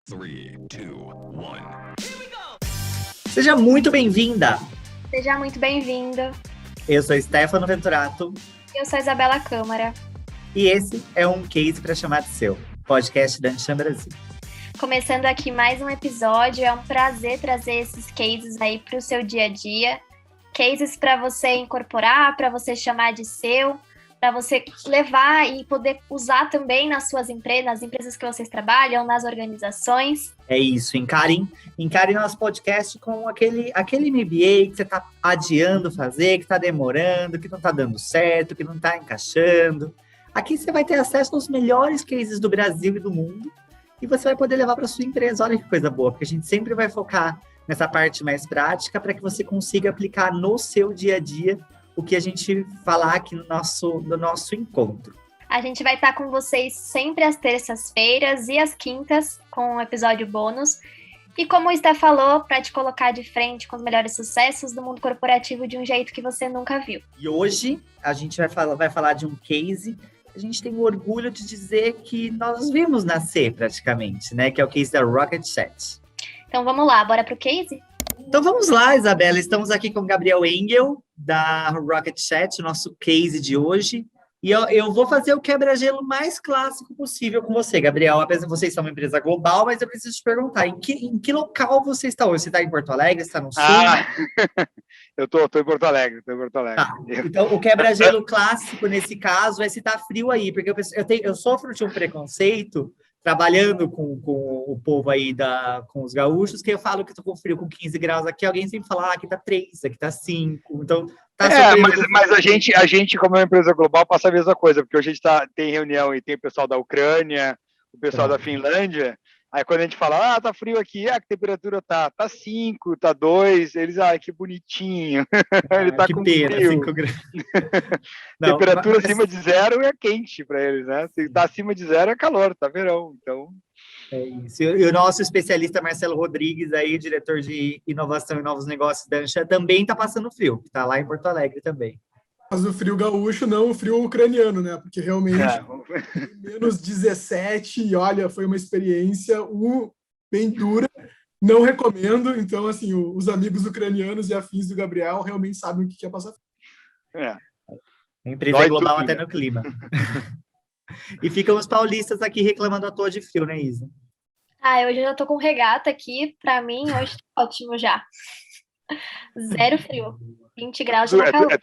3, 2, 1. Seja muito bem-vinda! Seja muito bem-vindo. Eu sou Stefano Venturato Eu sou Isabela Câmara. e esse é um Case para chamar de seu, podcast da Anshan Brasil. Começando aqui mais um episódio, é um prazer trazer esses cases aí para o seu dia a dia. Cases para você incorporar, para você chamar de seu, para você levar e poder usar também nas suas empresas, nas empresas que vocês trabalham, nas organizações. É isso, encare nosso podcast com aquele MBA que você está adiando fazer, que está demorando, que não está dando certo, que não está encaixando. Aqui você vai ter acesso aos melhores cases do Brasil e do mundo e você vai poder levar para sua empresa. Olha que coisa boa, porque a gente sempre vai focar nessa parte mais prática para que você consiga aplicar no seu dia a dia o que a gente falar aqui no nosso encontro. A gente vai estar com vocês sempre às terças-feiras e às quintas com um episódio bônus. E como o Sté falou, para te colocar de frente com os melhores sucessos do mundo corporativo de um jeito que você nunca viu. E hoje a gente vai falar de um case que a gente tem o orgulho de dizer que nós vimos nascer praticamente, né? Que é o case da Rocket Chat. Então vamos lá, bora pro case? Então vamos lá, Isabela. Estamos aqui com o Gabriel Engel, da Rocket Chat, o nosso case de hoje. E eu vou fazer o quebra-gelo mais clássico possível com você, Gabriel. Apesar de vocês são uma empresa global, mas eu preciso te perguntar, em que local você está hoje? Você está em Porto Alegre? Você está no Sul? Eu tô em Porto Alegre, Tá. Então, o quebra-gelo clássico, nesse caso, é se tá frio aí, porque eu sofro de um preconceito trabalhando com o povo aí, com os gaúchos, que eu falo que tô com frio com 15 graus aqui, alguém sempre fala, aqui tá 3, aqui tá 5, então... Mas a gente, como é uma empresa global, passa a mesma coisa, porque hoje a gente tem reunião e tem o pessoal da Ucrânia, o pessoal da Finlândia, aí quando a gente fala, tá frio aqui, que temperatura tá 5, tá 2, eles, que bonitinho, ele tá que com pena, frio. 5 graus. Temperatura acima de zero é quente para eles, né? Se tá acima de zero é calor, tá verão, então... É isso. E o nosso especialista Marcelo Rodrigues, aí, diretor de inovação e novos negócios da Anshan, também está passando frio, está lá em Porto Alegre também. Mas o frio gaúcho, não o frio ucraniano, né? Porque realmente, menos 17, e olha, foi uma experiência bem dura, não recomendo. Então, assim, os amigos ucranianos e afins do Gabriel realmente sabem o que é passar frio. A empresa é global até no clima. E ficam os paulistas aqui reclamando à toa de frio, né, Isa? Hoje eu já tô com regata aqui. Pra mim, hoje tá ótimo já. Zero frio. 20 graus de calor. É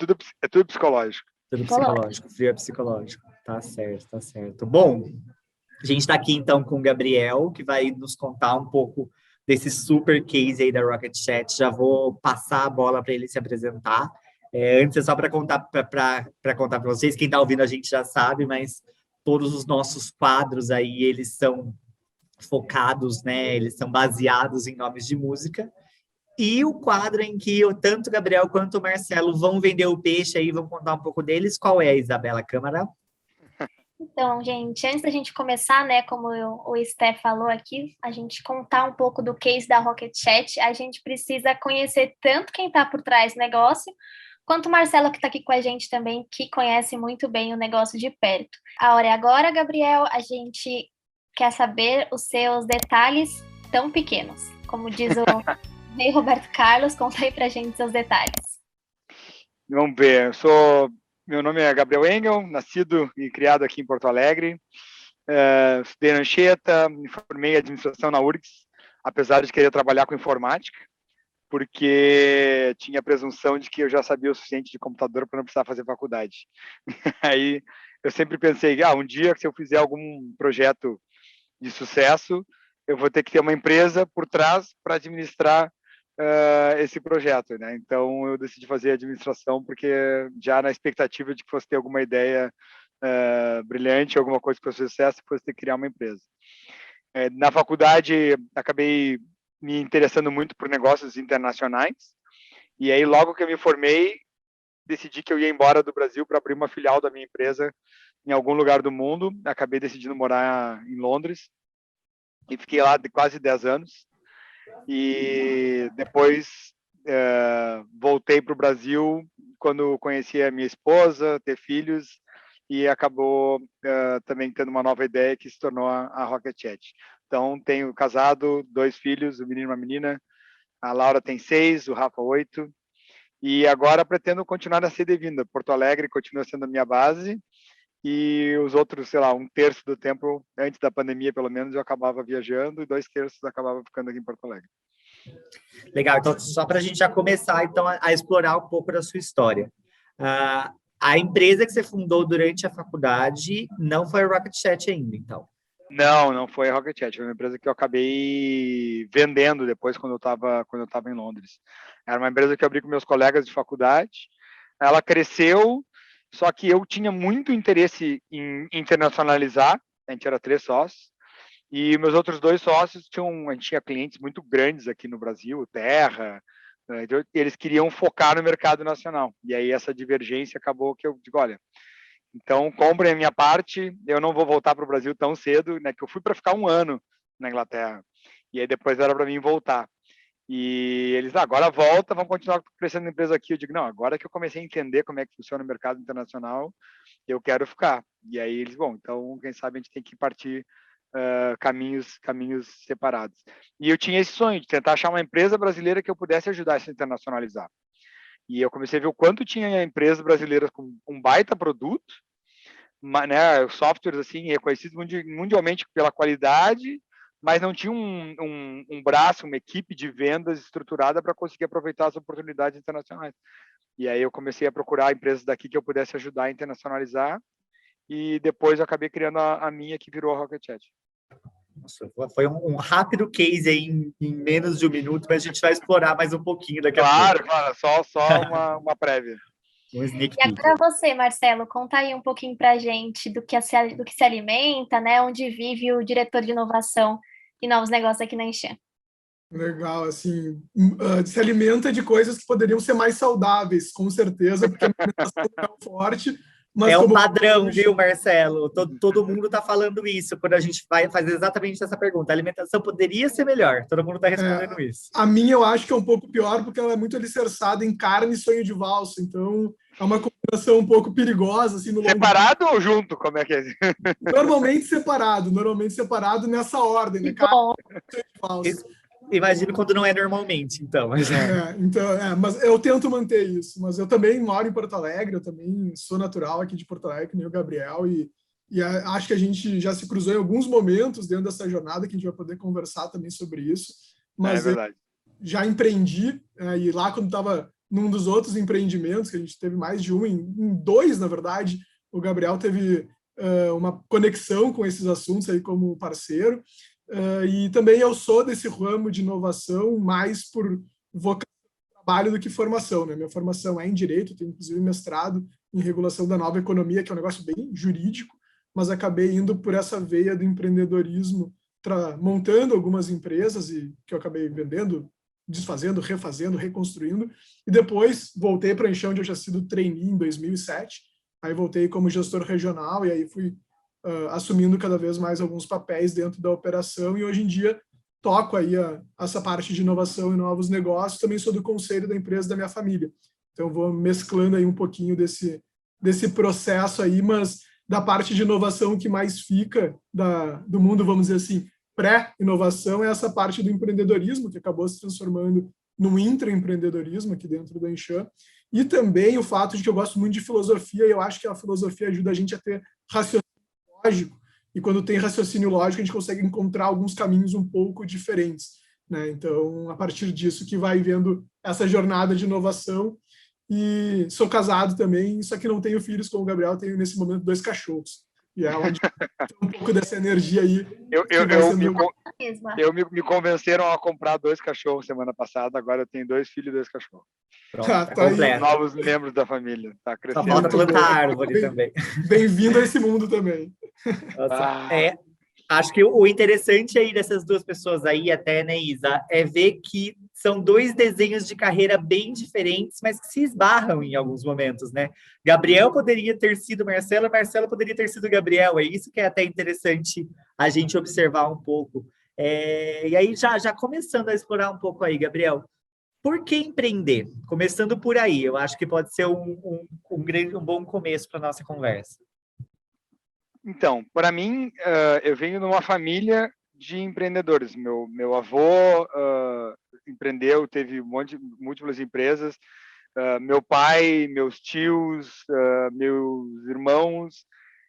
tudo psicológico. Tudo psicológico. Frio é psicológico. Tá certo. Bom, a gente tá aqui, então, com o Gabriel, que vai nos contar um pouco desse super case aí da Rocket Chat. Já vou passar a bola para ele se apresentar. Antes, é só para contar para vocês, quem tá ouvindo a gente já sabe, mas todos os nossos quadros aí, eles são focados, né? Eles são baseados em nomes de música. E o quadro em que tanto o Gabriel quanto o Marcelo vão vender o peixe aí, vão contar um pouco deles. Qual é, Isabela Câmara? Então, gente, antes da gente começar, né, como o Sté falou aqui, a gente contar um pouco do case da Rocket Chat, a gente precisa conhecer tanto quem está por trás do negócio, quanto o Marcelo, que está aqui com a gente também, que conhece muito bem o negócio de perto. A hora é agora, Gabriel, a gente quer saber os seus detalhes tão pequenos. Como diz o rei Roberto Carlos, conta aí pra gente seus detalhes. Vamos ver, meu nome é Gabriel Engel, nascido e criado aqui em Porto Alegre. Estudei na Anchieta, me formei em administração na URGS, apesar de querer trabalhar com informática, porque tinha a presunção de que eu já sabia o suficiente de computador para não precisar fazer faculdade. Aí eu sempre pensei, um dia se eu fizer algum projeto de sucesso, eu vou ter que ter uma empresa por trás para administrar esse projeto, né? Então eu decidi fazer administração porque já na expectativa de que fosse ter alguma ideia brilhante, alguma coisa que fosse sucesso, fosse ter que criar uma empresa. Na faculdade acabei me interessando muito por negócios internacionais, e aí logo que eu me formei, decidi que eu ia embora do Brasil para abrir uma filial da minha empresa em algum lugar do mundo. Acabei decidindo morar em Londres, e fiquei lá de quase 10 anos, e depois voltei para o Brasil quando conheci a minha esposa, ter filhos, e acabou também tendo uma nova ideia que se tornou a Rocket Chat. Então, tenho casado, 2 filhos, um menino e uma menina. A Laura tem 6, o Rafa 8. E agora pretendo continuar na ida e vinda. Porto Alegre continua sendo a minha base. E os outros, sei lá, 1/3 do tempo, antes da pandemia, pelo menos, eu acabava viajando e 2/3 acabava ficando aqui em Porto Alegre. Legal, então só para a gente já começar então a explorar um pouco da sua história. A empresa que você fundou durante a faculdade não foi a Rocket Chat ainda, então? Não foi a Rocket Chat, foi uma empresa que eu acabei vendendo depois quando eu estava em Londres. Era uma empresa que eu abri com meus colegas de faculdade, ela cresceu, só que eu tinha muito interesse em internacionalizar, a gente era 3 sócios, e meus outros 2 sócios a gente tinha clientes muito grandes aqui no Brasil, Terra, eles queriam focar no mercado nacional. E aí essa divergência acabou que eu digo, olha, então comprem a minha parte, eu não vou voltar para o Brasil tão cedo, né? Que eu fui para ficar 1 ano na Inglaterra. E aí depois era para mim voltar. E eles, agora volta, vamos continuar crescendo a empresa aqui. Eu digo, não, agora que eu comecei a entender como é que funciona o mercado internacional, eu quero ficar. E aí eles, bom, então quem sabe a gente tem que partir caminhos separados. E eu tinha esse sonho de tentar achar uma empresa brasileira que eu pudesse ajudar a se internacionalizar. E eu comecei a ver o quanto tinha empresas brasileiras com um baita produto, né, softwares assim reconhecidos mundialmente pela qualidade, mas não tinha um braço, uma equipe de vendas estruturada para conseguir aproveitar as oportunidades internacionais. E aí eu comecei a procurar empresas daqui que eu pudesse ajudar a internacionalizar, e depois eu acabei criando a minha, que virou a Rocket Chat. Nossa, foi um rápido case aí em menos de 1 minuto, mas a gente vai explorar mais um pouquinho daqui a pouco. Claro, só uma prévia. Um sneak E peek. agora você, Marcelo, conta aí um pouquinho para a gente do que se alimenta, né? Onde vive o diretor de inovação e novos negócios aqui na Enchan. Legal, assim, se alimenta de coisas que poderiam ser mais saudáveis, com certeza, porque a alimentação é forte. Mas é um como... padrão, viu, Marcelo? Todo mundo está falando isso quando a gente vai fazer exatamente essa pergunta. A alimentação poderia ser melhor, todo mundo está respondendo isso. A minha eu acho que é um pouco pior, porque ela é muito alicerçada em carne e sonho de valsa, então é uma combinação um pouco perigosa. Assim, no separado ou junto? Como é que é? Normalmente separado nessa ordem, né? Carne e sonho de valsa. Imagino quando não é normalmente, então. Mas eu tento manter isso. Mas eu também moro em Porto Alegre, eu também sou natural aqui de Porto Alegre, que nem o Gabriel, e acho que a gente já se cruzou em alguns momentos dentro dessa jornada, que a gente vai poder conversar também sobre isso. Mas é verdade. Eu já empreendi, e lá quando estava num dos outros empreendimentos, que a gente teve mais de em 2, na verdade, o Gabriel teve uma conexão com esses assuntos aí como parceiro. E também eu sou desse ramo de inovação mais por vocação de trabalho do que formação, né? Minha formação é em Direito, tenho inclusive mestrado em Regulação da Nova Economia, que é um negócio bem jurídico, mas acabei indo por essa veia do empreendedorismo, montando algumas empresas e que eu acabei vendendo, desfazendo, refazendo, reconstruindo, e depois voltei para a Enchan, onde eu já sido trainee em 2007, aí voltei como gestor regional e aí fui assumindo cada vez mais alguns papéis dentro da operação, e hoje em dia toco aí essa parte de inovação e novos negócios. Também sou do conselho da empresa da minha família, então vou mesclando aí um pouquinho desse processo aí, mas da parte de inovação que mais fica do mundo, vamos dizer assim, pré-inovação, é essa parte do empreendedorismo, que acabou se transformando num intraempreendedorismo aqui dentro da Enchan, e também o fato de que eu gosto muito de filosofia, e eu acho que a filosofia ajuda a gente a ter raciocínio lógico, e quando tem raciocínio lógico, a gente consegue encontrar alguns caminhos um pouco diferentes, né? Então, a partir disso que vai vendo essa jornada de inovação. E sou casado também, só que não tenho filhos como o Gabriel, tenho nesse momento 2 cachorros. E é onde tem um pouco dessa energia aí. Me convenceram a comprar 2 cachorros semana passada, agora eu tenho 2 filhos e 2 cachorros. Pronto, tá novos membros da família. Tá crescendo. Só falta plantar árvore também. Bem-vindo a esse mundo também. Nossa, acho que o interessante aí dessas 2 pessoas aí, até, né, Isa, é ver que são 2 desenhos de carreira bem diferentes, mas que se esbarram em alguns momentos, né? Gabriel poderia ter sido Marcelo, Marcelo poderia ter sido Gabriel. É isso que é até interessante a gente observar um pouco. E aí, já começando a explorar um pouco aí, Gabriel, por que empreender? Começando por aí, eu acho que pode ser um bom começo para a nossa conversa. Então, para mim, eu venho de uma família de empreendedores. Meu avô empreendeu, teve múltiplas empresas. Meu pai, meus tios, meus irmãos.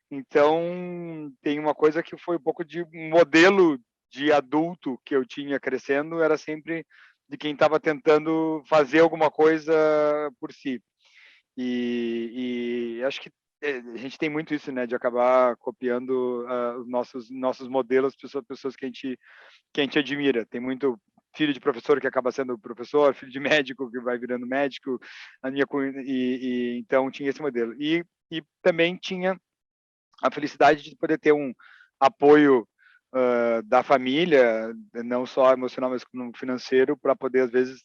Então, tem uma coisa que foi um pouco de um modelo de adulto que eu tinha crescendo, era sempre de quem estava tentando fazer alguma coisa por si. E acho que a gente tem muito isso, né, de acabar copiando os nossos modelos, pessoas que a gente admira. Tem muito filho de professor que acaba sendo professor, filho de médico que vai virando médico, então tinha esse modelo. E também tinha a felicidade de poder ter um apoio da família, não só emocional, mas financeiro, para poder, às vezes,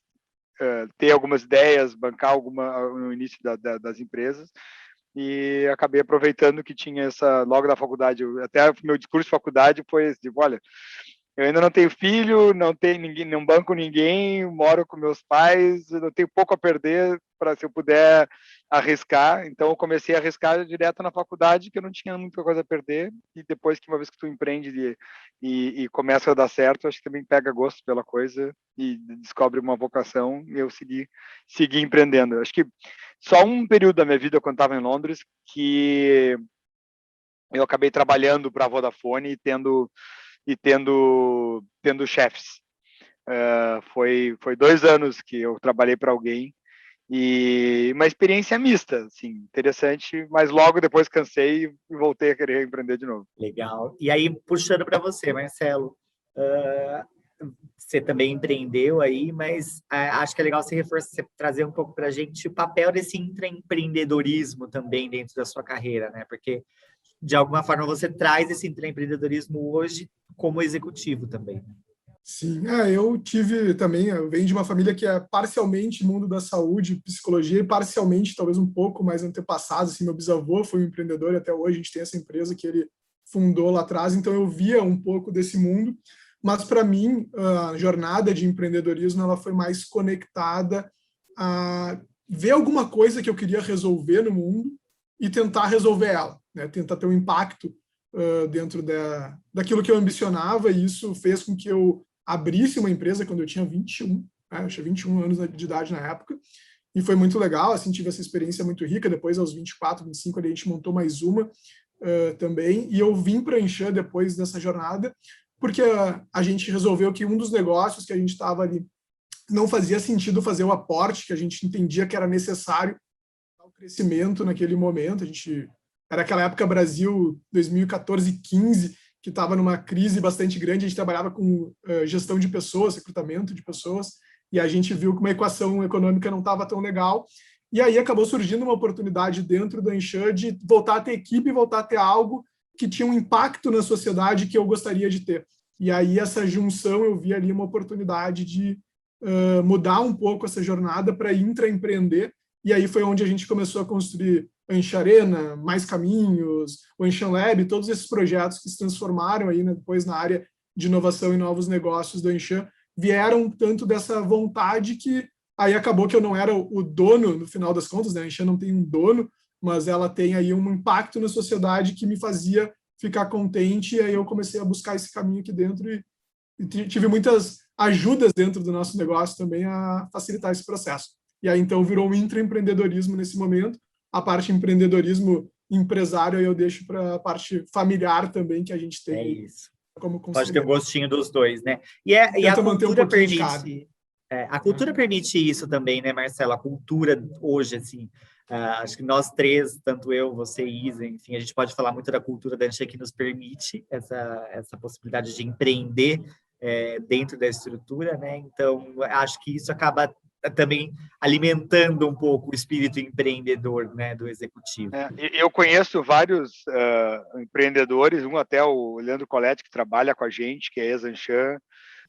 ter algumas ideias, bancar no início das empresas. E acabei aproveitando que tinha logo da faculdade, até o meu discurso de faculdade foi tipo, olha, eu ainda não tenho filho, não tenho ninguém, não banco ninguém, moro com meus pais, eu tenho pouco a perder para se eu puder arriscar. Então eu comecei a arriscar direto na faculdade, que eu não tinha muita coisa a perder. E depois que uma vez que tu empreende e começa a dar certo, acho que também pega gosto pela coisa e descobre uma vocação. E eu segui empreendendo. Acho que só um período da minha vida quando estava em Londres que eu acabei trabalhando para a Vodafone e tendo chefes. Foi 2 anos que eu trabalhei para alguém e uma experiência mista, assim, interessante, mas logo depois cansei e voltei a querer empreender de novo. Legal. E aí, puxando para você, Marcelo, você também empreendeu aí, mas acho que é legal você trazer um pouco para a gente o papel desse intraempreendedorismo também dentro da sua carreira, né? Porque, de alguma forma, você traz esse intraempreendedorismo hoje como executivo também. Sim, eu venho de uma família que é parcialmente mundo da saúde, psicologia, e parcialmente, talvez um pouco mais antepassado, assim, meu bisavô foi um empreendedor e até hoje a gente tem essa empresa que ele fundou lá atrás, então eu via um pouco desse mundo, mas para mim a jornada de empreendedorismo ela foi mais conectada a ver alguma coisa que eu queria resolver no mundo e tentar resolver ela, né? Tentar ter um impacto dentro daquilo que eu ambicionava, e isso fez com que eu abrisse uma empresa quando eu tinha 21, né? Eu tinha 21 anos de idade na época, e foi muito legal, assim, tive essa experiência muito rica. Depois, aos 24, 25, a gente montou mais uma também, e eu vim para a Anshan depois dessa jornada, porque a gente resolveu que um dos negócios que a gente estava ali não fazia sentido fazer o aporte que a gente entendia que era necessário para o crescimento naquele momento. Era aquela época Brasil 2014, 15, que estava numa crise bastante grande. A gente trabalhava com gestão de pessoas, recrutamento de pessoas, e a gente viu que uma equação econômica não estava tão legal. E aí acabou surgindo uma oportunidade dentro da Anshan de voltar a ter equipe, voltar a ter algo que tinha um impacto na sociedade que eu gostaria de ter. E aí essa junção, eu vi ali uma oportunidade de mudar um pouco essa jornada para intraempreender. E aí foi onde a gente começou a construir Anshan Arena, Mais Caminhos, o Anshan Lab, todos esses projetos que se transformaram aí, né, depois na área de inovação e novos negócios do Anshan, vieram tanto dessa vontade que aí acabou que eu não era o dono, no final das contas, né? A Anshan não tem um dono, mas ela tem aí um impacto na sociedade que me fazia ficar contente, e aí eu comecei a buscar esse caminho aqui dentro e tive muitas ajudas dentro do nosso negócio também a facilitar esse processo. E aí, então, virou um intraempreendedorismo nesse momento. A parte empreendedorismo empresário eu deixo para a parte familiar também, que a gente tem. É isso. Como Pode ter um gostinho dos dois, né? E a cultura permite... a cultura permite isso também, né, Marcelo? A cultura hoje, assim... acho que nós três, tanto eu, você e Isa, enfim, a gente pode falar muito da cultura da Anshan que nos permite essa possibilidade de empreender dentro da estrutura, né? Então, acho que isso acaba também alimentando um pouco o espírito empreendedor, né, do executivo. Eu conheço vários empreendedores, um até o Leandro Coletti, que trabalha com a gente, que é ex-Anshan.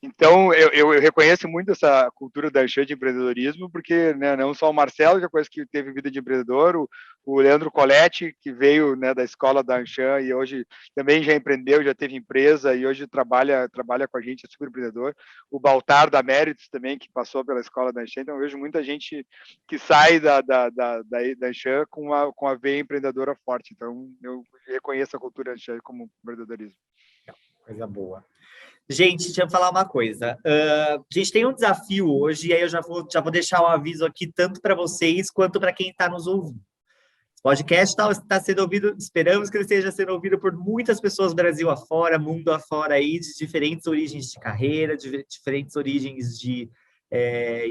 Então, eu reconheço muito essa cultura da Anshan de empreendedorismo, porque, né, não só o Marcelo, que é coisa que teve vida de empreendedor, o Leandro Coletti, que veio, né, da escola da Anshan e hoje também já empreendeu, já teve empresa e hoje trabalha com a gente, é super empreendedor. O Baltar da Méritos também, que passou pela escola da Anshan. Então, eu vejo muita gente que sai da Anshan com a veia empreendedora forte. Então, eu reconheço a cultura Anshan como empreendedorismo. Coisa boa. Gente, deixa eu falar uma coisa. A gente tem um desafio hoje, e aí eu já vou deixar o aviso aqui tanto para vocês quanto para quem está nos ouvindo. Esse podcast está sendo ouvido, esperamos que ele esteja sendo ouvido por muitas pessoas Brasil afora, mundo afora aí, de diferentes origens de carreira, de diferentes origens de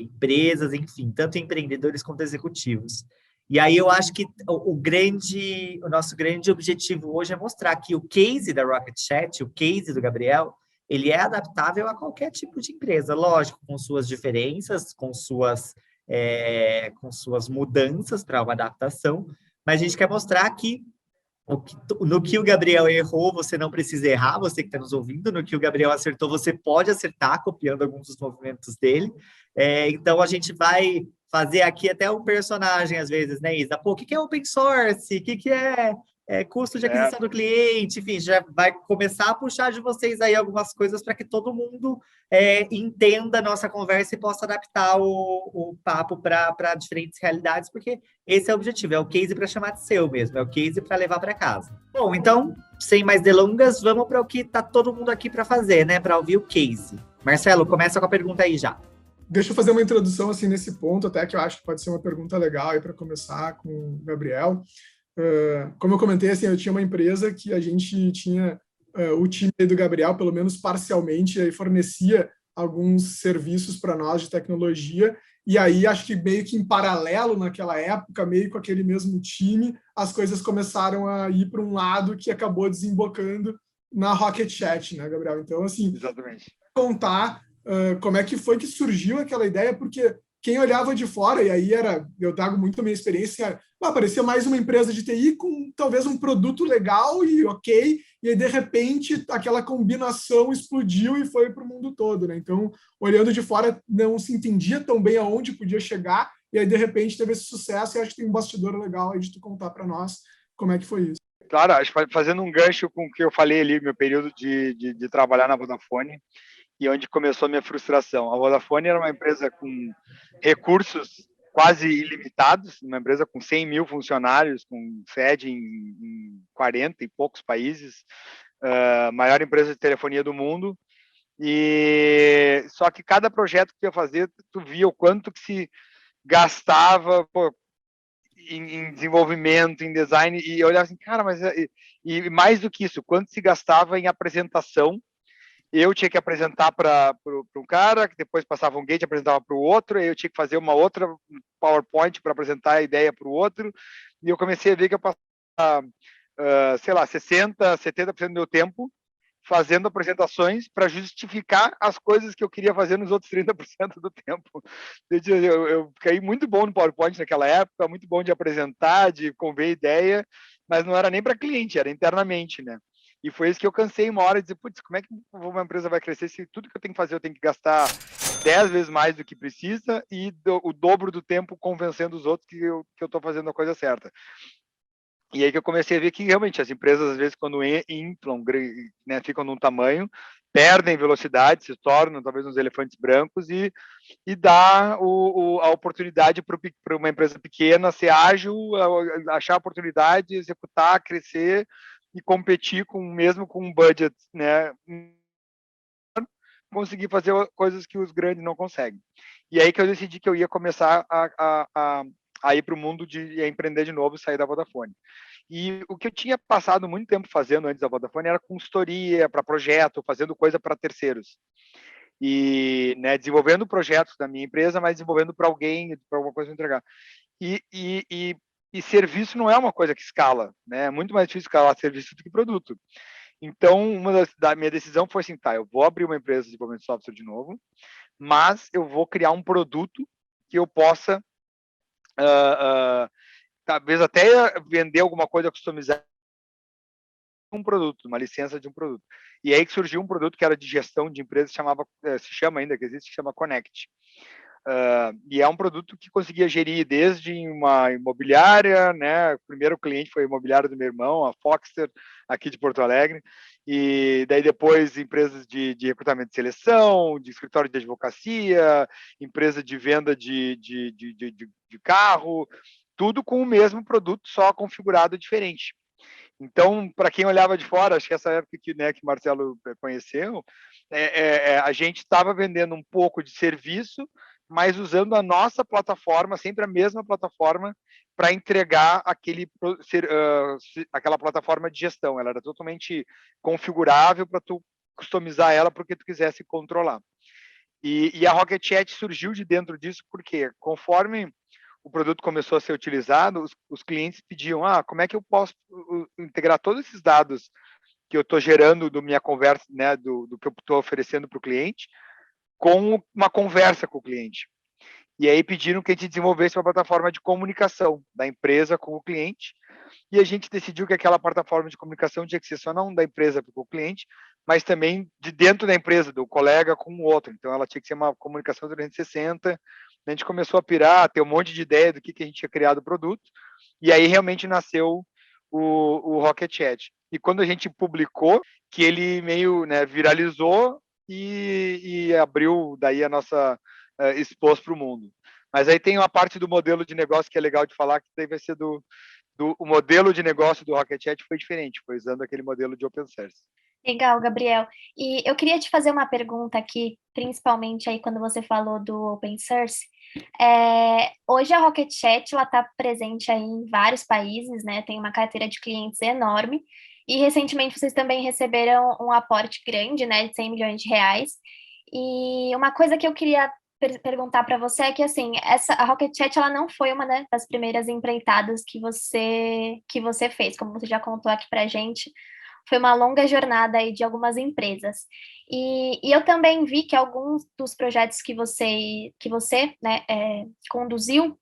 empresas, enfim, tanto empreendedores quanto executivos. E aí eu acho que o nosso grande objetivo hoje é mostrar que o case da Rocket Chat, o case do Gabriel, ele é adaptável a qualquer tipo de empresa, lógico, com suas diferenças, com suas mudanças para uma adaptação, mas a gente quer mostrar que no que o Gabriel errou, você não precisa errar, você que está nos ouvindo, no que o Gabriel acertou, você pode acertar, copiando alguns dos movimentos dele. Então, a gente vai fazer aqui até um personagem, às vezes, né, Isa? Pô, o que é open source? O que é custo de aquisição do cliente? Enfim, já vai começar a puxar de vocês aí algumas coisas para que todo mundo entenda a nossa conversa e possa adaptar o papo para diferentes realidades, porque esse é o objetivo, é o case para chamar de seu mesmo, é o case para levar para casa. Bom, então, sem mais delongas, vamos para o que está todo mundo aqui para fazer, né? Para ouvir o case. Marcelo, começa com a pergunta aí já. Deixa eu fazer uma introdução assim nesse ponto, até que eu acho que pode ser uma pergunta legal aí para começar com o Gabriel. Como eu comentei, assim, eu tinha uma empresa que a gente tinha o time do Gabriel, pelo menos parcialmente, aí fornecia alguns serviços para nós de tecnologia, e aí acho que meio que em paralelo naquela época, meio com aquele mesmo time, as coisas começaram a ir para um lado que acabou desembocando na Rocket Chat, né, Gabriel? Então, assim, Exatamente. contar como é que foi que surgiu aquela ideia, porque quem olhava de fora, e aí eu trago muito a minha experiência, parecia mais uma empresa de TI com talvez um produto legal e ok, e aí de repente aquela combinação explodiu e foi para o mundo todo, né? Então, olhando de fora, não se entendia tão bem aonde podia chegar, e aí de repente teve esse sucesso, e acho que tem um bastidor legal aí de tu contar para nós como é que foi isso. Claro, acho que fazendo um gancho com o que eu falei ali, meu período de trabalhar na Vodafone, e onde começou a minha frustração. A Vodafone era uma empresa com recursos quase ilimitados, uma empresa com 100 mil funcionários, com sede em 40 e poucos países, maior empresa de telefonia do mundo, e só que cada projeto que ia fazer, tu via o quanto que se gastava em desenvolvimento, em design, e eu olhava assim, cara, mas e mais do que isso, quanto se gastava em apresentação. Eu tinha que apresentar para um cara, que depois passava um gate, apresentava para o outro, aí eu tinha que fazer uma outra PowerPoint para apresentar a ideia para o outro, e eu comecei a ver que eu passava, sei lá, 60%, 70% do meu tempo fazendo apresentações para justificar as coisas que eu queria fazer nos outros 30% do tempo. Eu fiquei muito bom no PowerPoint naquela época, muito bom de apresentar, de conver ideia, mas não era nem para cliente, era internamente, né? E foi isso que eu cansei uma hora de dizer, putz, como é que uma empresa vai crescer se tudo que eu tenho que fazer eu tenho que gastar 10 vezes mais do que precisa e o dobro do tempo convencendo os outros que eu estou fazendo a coisa certa. E aí que eu comecei a ver que realmente as empresas, às vezes, quando inflam, né, ficam num tamanho, perdem velocidade, se tornam talvez uns elefantes brancos e dá a oportunidade para uma empresa pequena ser ágil, achar a oportunidade, executar, crescer e competir mesmo com um budget, né, conseguir fazer coisas que os grandes não conseguem. E aí que eu decidi que eu ia começar a ir para o mundo de empreender de novo, sair da Vodafone. E o que eu tinha passado muito tempo fazendo antes da Vodafone era consultoria para projeto, fazendo coisa para terceiros. E, né, desenvolvendo projetos da minha empresa, mas desenvolvendo para alguém, para alguma coisa entregar. E serviço não é uma coisa que escala, né? É muito mais difícil escalar serviço do que produto. Então, da minha decisão foi assim, tá, eu vou abrir uma empresa de desenvolvimento de software de novo, mas eu vou criar um produto que eu possa talvez até vender alguma coisa customizada, um produto, uma licença de um produto. E aí que surgiu um produto que era de gestão de empresas, se chama ainda, que existe, que chama Connect. E é um produto que conseguia gerir desde uma imobiliária, né? O primeiro cliente foi a imobiliária do meu irmão, a Foxter, aqui de Porto Alegre, e daí depois empresas de recrutamento de seleção, de escritório de advocacia, empresa de venda de carro, tudo com o mesmo produto, só configurado diferente. Então, para quem olhava de fora, acho que essa época que, né, que o Marcelo conheceu, a gente estava vendendo um pouco de serviço, mas usando a nossa plataforma, sempre a mesma plataforma, para entregar aquela plataforma de gestão. Ela era totalmente configurável para tu customizar ela para o que tu quisesse controlar. E a Rocket Chat surgiu de dentro disso porque, conforme o produto começou a ser utilizado, os clientes pediam, como é que eu posso integrar todos esses dados que eu estou gerando da minha conversa, né, do que eu estou oferecendo para o cliente, com uma conversa com o cliente. E aí pediram que a gente desenvolvesse uma plataforma de comunicação da empresa com o cliente, e a gente decidiu que aquela plataforma de comunicação tinha que ser só não da empresa com o cliente, mas também de dentro da empresa, do colega com o outro. Então, ela tinha que ser uma comunicação 360. A gente começou a pirar, a ter um monte de ideia do que a gente tinha criado o produto, e aí realmente nasceu o Rocket Chat. E quando a gente publicou, que ele meio, né, viralizou e abriu daí a nossa expôs para o mundo. Mas aí tem uma parte do modelo de negócio que é legal de falar, que daí vai ser o modelo de negócio do Rocket Chat foi diferente, foi usando aquele modelo de open source. Legal, Gabriel. E eu queria te fazer uma pergunta aqui, principalmente aí quando você falou do open source. Hoje a Rocket Chat está presente aí em vários países, né? Tem uma carteira de clientes enorme. E recentemente vocês também receberam um aporte grande, né, de 100 milhões de reais. E uma coisa que eu queria perguntar para você é que, assim, a Rocket Chat, ela não foi uma, né, das primeiras empreitadas que você fez, como você já contou aqui para a gente. Foi uma longa jornada aí de algumas empresas. E eu também vi que alguns dos projetos que você né, conduziu,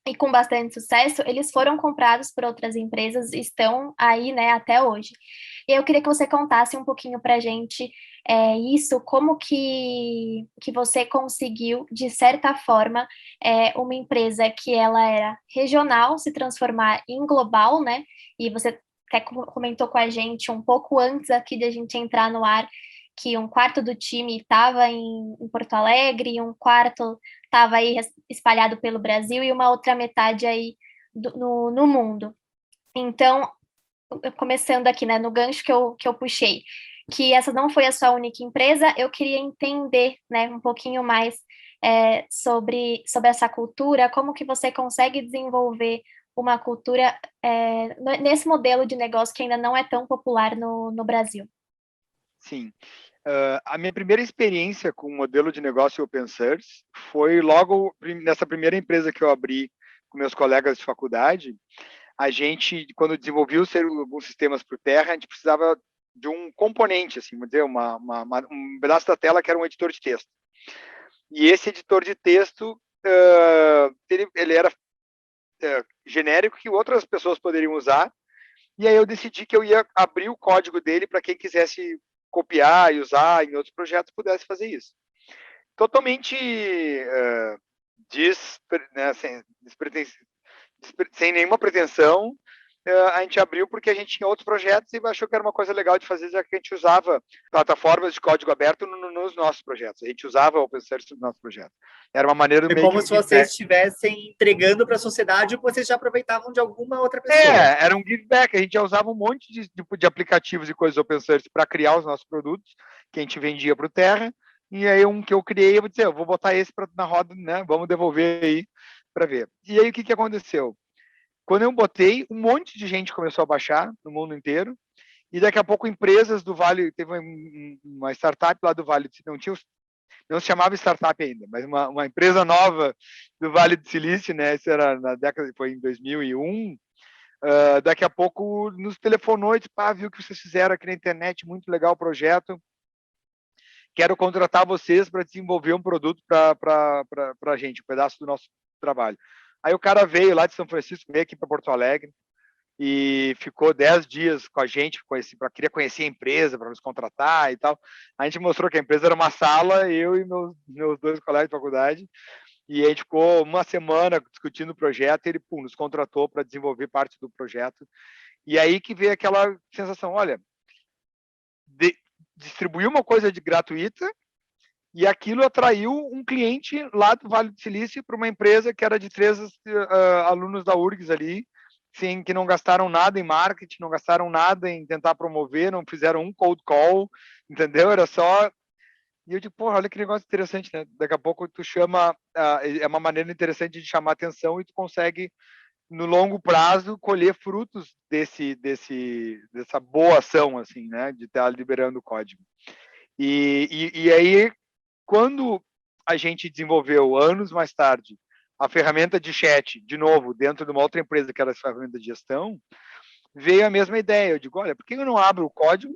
e com bastante sucesso, eles foram comprados por outras empresas e estão aí, né, até hoje. E eu queria que você contasse um pouquinho para a gente isso, como que você conseguiu, de certa forma, uma empresa que ela era regional se transformar em global, né? E você até comentou com a gente um pouco antes aqui de a gente entrar no ar, que um quarto do time estava em Porto Alegre e um quarto estava aí espalhado pelo Brasil e uma outra metade aí no mundo. Então, começando aqui, né, no gancho que eu puxei, que essa não foi a sua única empresa, eu queria entender, né, um pouquinho mais sobre essa cultura, como que você consegue desenvolver uma cultura nesse modelo de negócio que ainda não é tão popular no Brasil. Sim. A minha primeira experiência com o modelo de negócio open source foi logo nessa primeira empresa que eu abri com meus colegas de faculdade. A gente, quando desenvolvia alguns sistemas por terra, a gente precisava de um componente, assim, vamos dizer, um pedaço da tela que era um editor de texto. E esse editor de texto, ele era genérico, que outras pessoas poderiam usar. E aí eu decidi que eu ia abrir o código dele para quem quisesse copiar e usar em outros projetos pudesse fazer isso. Totalmente né, sem nenhuma pretensão, a gente abriu porque a gente tinha outros projetos e achou que era uma coisa legal de fazer, já que a gente usava plataformas de código aberto nos nossos projetos. A gente usava open source nos nossos projetos. Era uma maneira meio como se vocês estivessem entregando para a sociedade o que vocês já aproveitavam de alguma outra pessoa. Era um give back. A gente já usava um monte de aplicativos e coisas open source para criar os nossos produtos que a gente vendia para o Terra. E aí um que eu criei, eu vou dizer, eu vou botar esse na roda, né? Vamos devolver aí para ver. E aí o que aconteceu? Quando eu botei, um monte de gente começou a baixar no mundo inteiro, e daqui a pouco empresas do Vale, teve uma startup lá do Vale, não se chamava startup ainda, mas uma empresa nova do Vale do Silício, né? Isso era foi em 2001. Daqui a pouco nos telefonou e disse, viu o que vocês fizeram aqui na internet, muito legal o projeto. Quero contratar vocês para desenvolver um produto para a gente, um pedaço do nosso trabalho. Aí o cara veio lá de São Francisco, veio aqui para Porto Alegre e ficou 10 dias com a gente, queria conhecer a empresa, para nos contratar e tal. A gente mostrou que a empresa era uma sala, eu e meus dois colegas de faculdade, e a gente ficou uma semana discutindo o projeto e ele nos contratou para desenvolver parte do projeto. E aí que veio aquela sensação, olha, distribuir uma coisa gratuita, e aquilo atraiu um cliente lá do Vale do Silício para uma empresa que era de 3 alunos da URGS ali, sim, que não gastaram nada em marketing, não gastaram nada em tentar promover, não fizeram um cold call, entendeu? Era só... E eu digo, porra, olha que negócio interessante, né? Daqui a pouco tu chama... é uma maneira interessante de chamar atenção e tu consegue, no longo prazo, colher frutos dessa boa ação, assim, né? De estar liberando o código. E aí, quando a gente desenvolveu, anos mais tarde, a ferramenta de chat, de novo, dentro de uma outra empresa que era essa ferramenta de gestão, veio a mesma ideia. Eu digo, olha, por que eu não abro o código?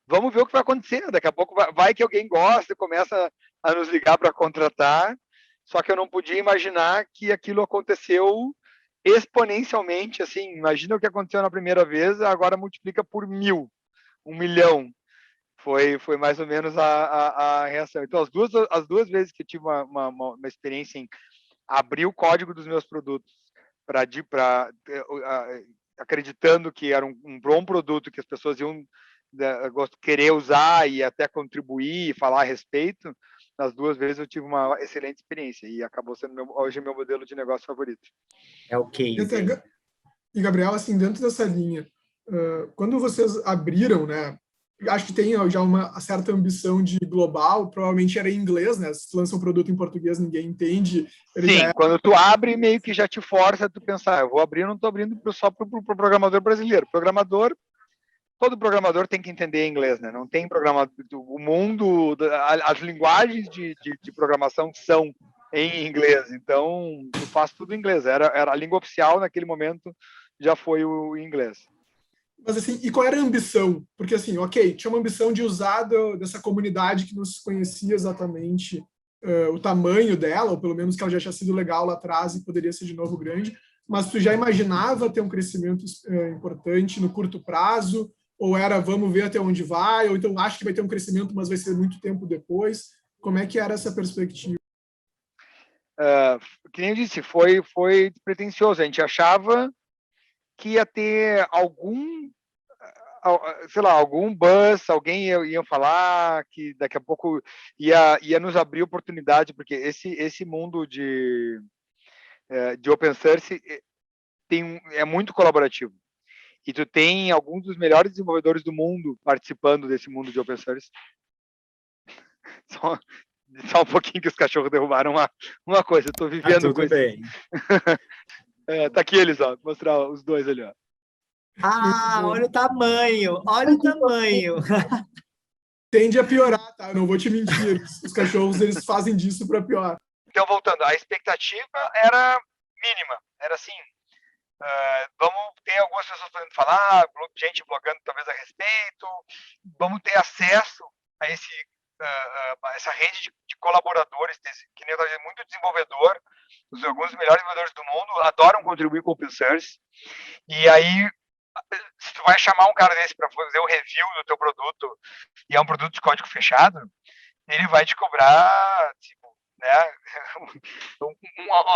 Vamos ver o que vai acontecer. Daqui a pouco vai que alguém gosta e começa a nos ligar para contratar. Só que eu não podia imaginar que aquilo aconteceu exponencialmente. Assim, imagina o que aconteceu na primeira vez, agora multiplica por 1.000, 1.000.000. Foi mais ou menos a reação. Então, as duas vezes que eu tive uma experiência em abrir o código dos meus produtos acreditando que era um bom produto que as pessoas iam querer usar e até contribuir e falar a respeito, nas duas vezes eu tive uma excelente experiência e acabou sendo hoje meu modelo de negócio favorito. É o case. E, Gabriel, assim, dentro dessa linha, quando vocês abriram, né, acho que tem já uma certa ambição de global, provavelmente era em inglês, né? Se lança um produto em português, ninguém entende. Sim, quando tu abre, meio que já te força a tu pensar, eu vou abrir, eu não estou abrindo só para o programador brasileiro. Todo programador tem que entender inglês, né? Não tem programador, o mundo, as linguagens de programação são em inglês, então tu faz tudo em inglês. Era a língua oficial naquele momento, já foi o inglês. Mas assim, e qual era a ambição? Porque assim, ok, tinha uma ambição de usar dessa comunidade que não se conhecia exatamente o tamanho dela, ou pelo menos que ela já tinha sido legal lá atrás e poderia ser de novo grande, mas tu já imaginava ter um crescimento importante no curto prazo, ou era vamos ver até onde vai, ou então acho que vai ter um crescimento, mas vai ser muito tempo depois? Como é que era essa perspectiva? Que nem eu disse, foi pretensioso. A gente achava que ia ter algum buzz, alguém ia falar, que daqui a pouco ia nos abrir oportunidade, porque esse mundo de open source é muito colaborativo. E tu tem alguns dos melhores desenvolvedores do mundo participando desse mundo de open source. Só um pouquinho que os cachorros derrubaram uma coisa, eu tô vivendo tudo bem. Tá aqui eles, ó, vou mostrar os dois ali, ó. Olha o tamanho, olha o tamanho. Tende a piorar, tá? Eu não vou te mentir. Os cachorros, eles fazem disso para piorar. Então, voltando, a expectativa era mínima. Era assim, vamos ter algumas pessoas podendo falar, gente blogando talvez a respeito, vamos ter acesso a essa rede de colaboradores, que nem eu estava dizendo, muito desenvolvedor, alguns dos melhores desenvolvedores do mundo adoram contribuir com o open source, e aí, se tu vai chamar um cara desse para fazer o review do teu produto, e é um produto de código fechado, ele vai te cobrar, tipo, né,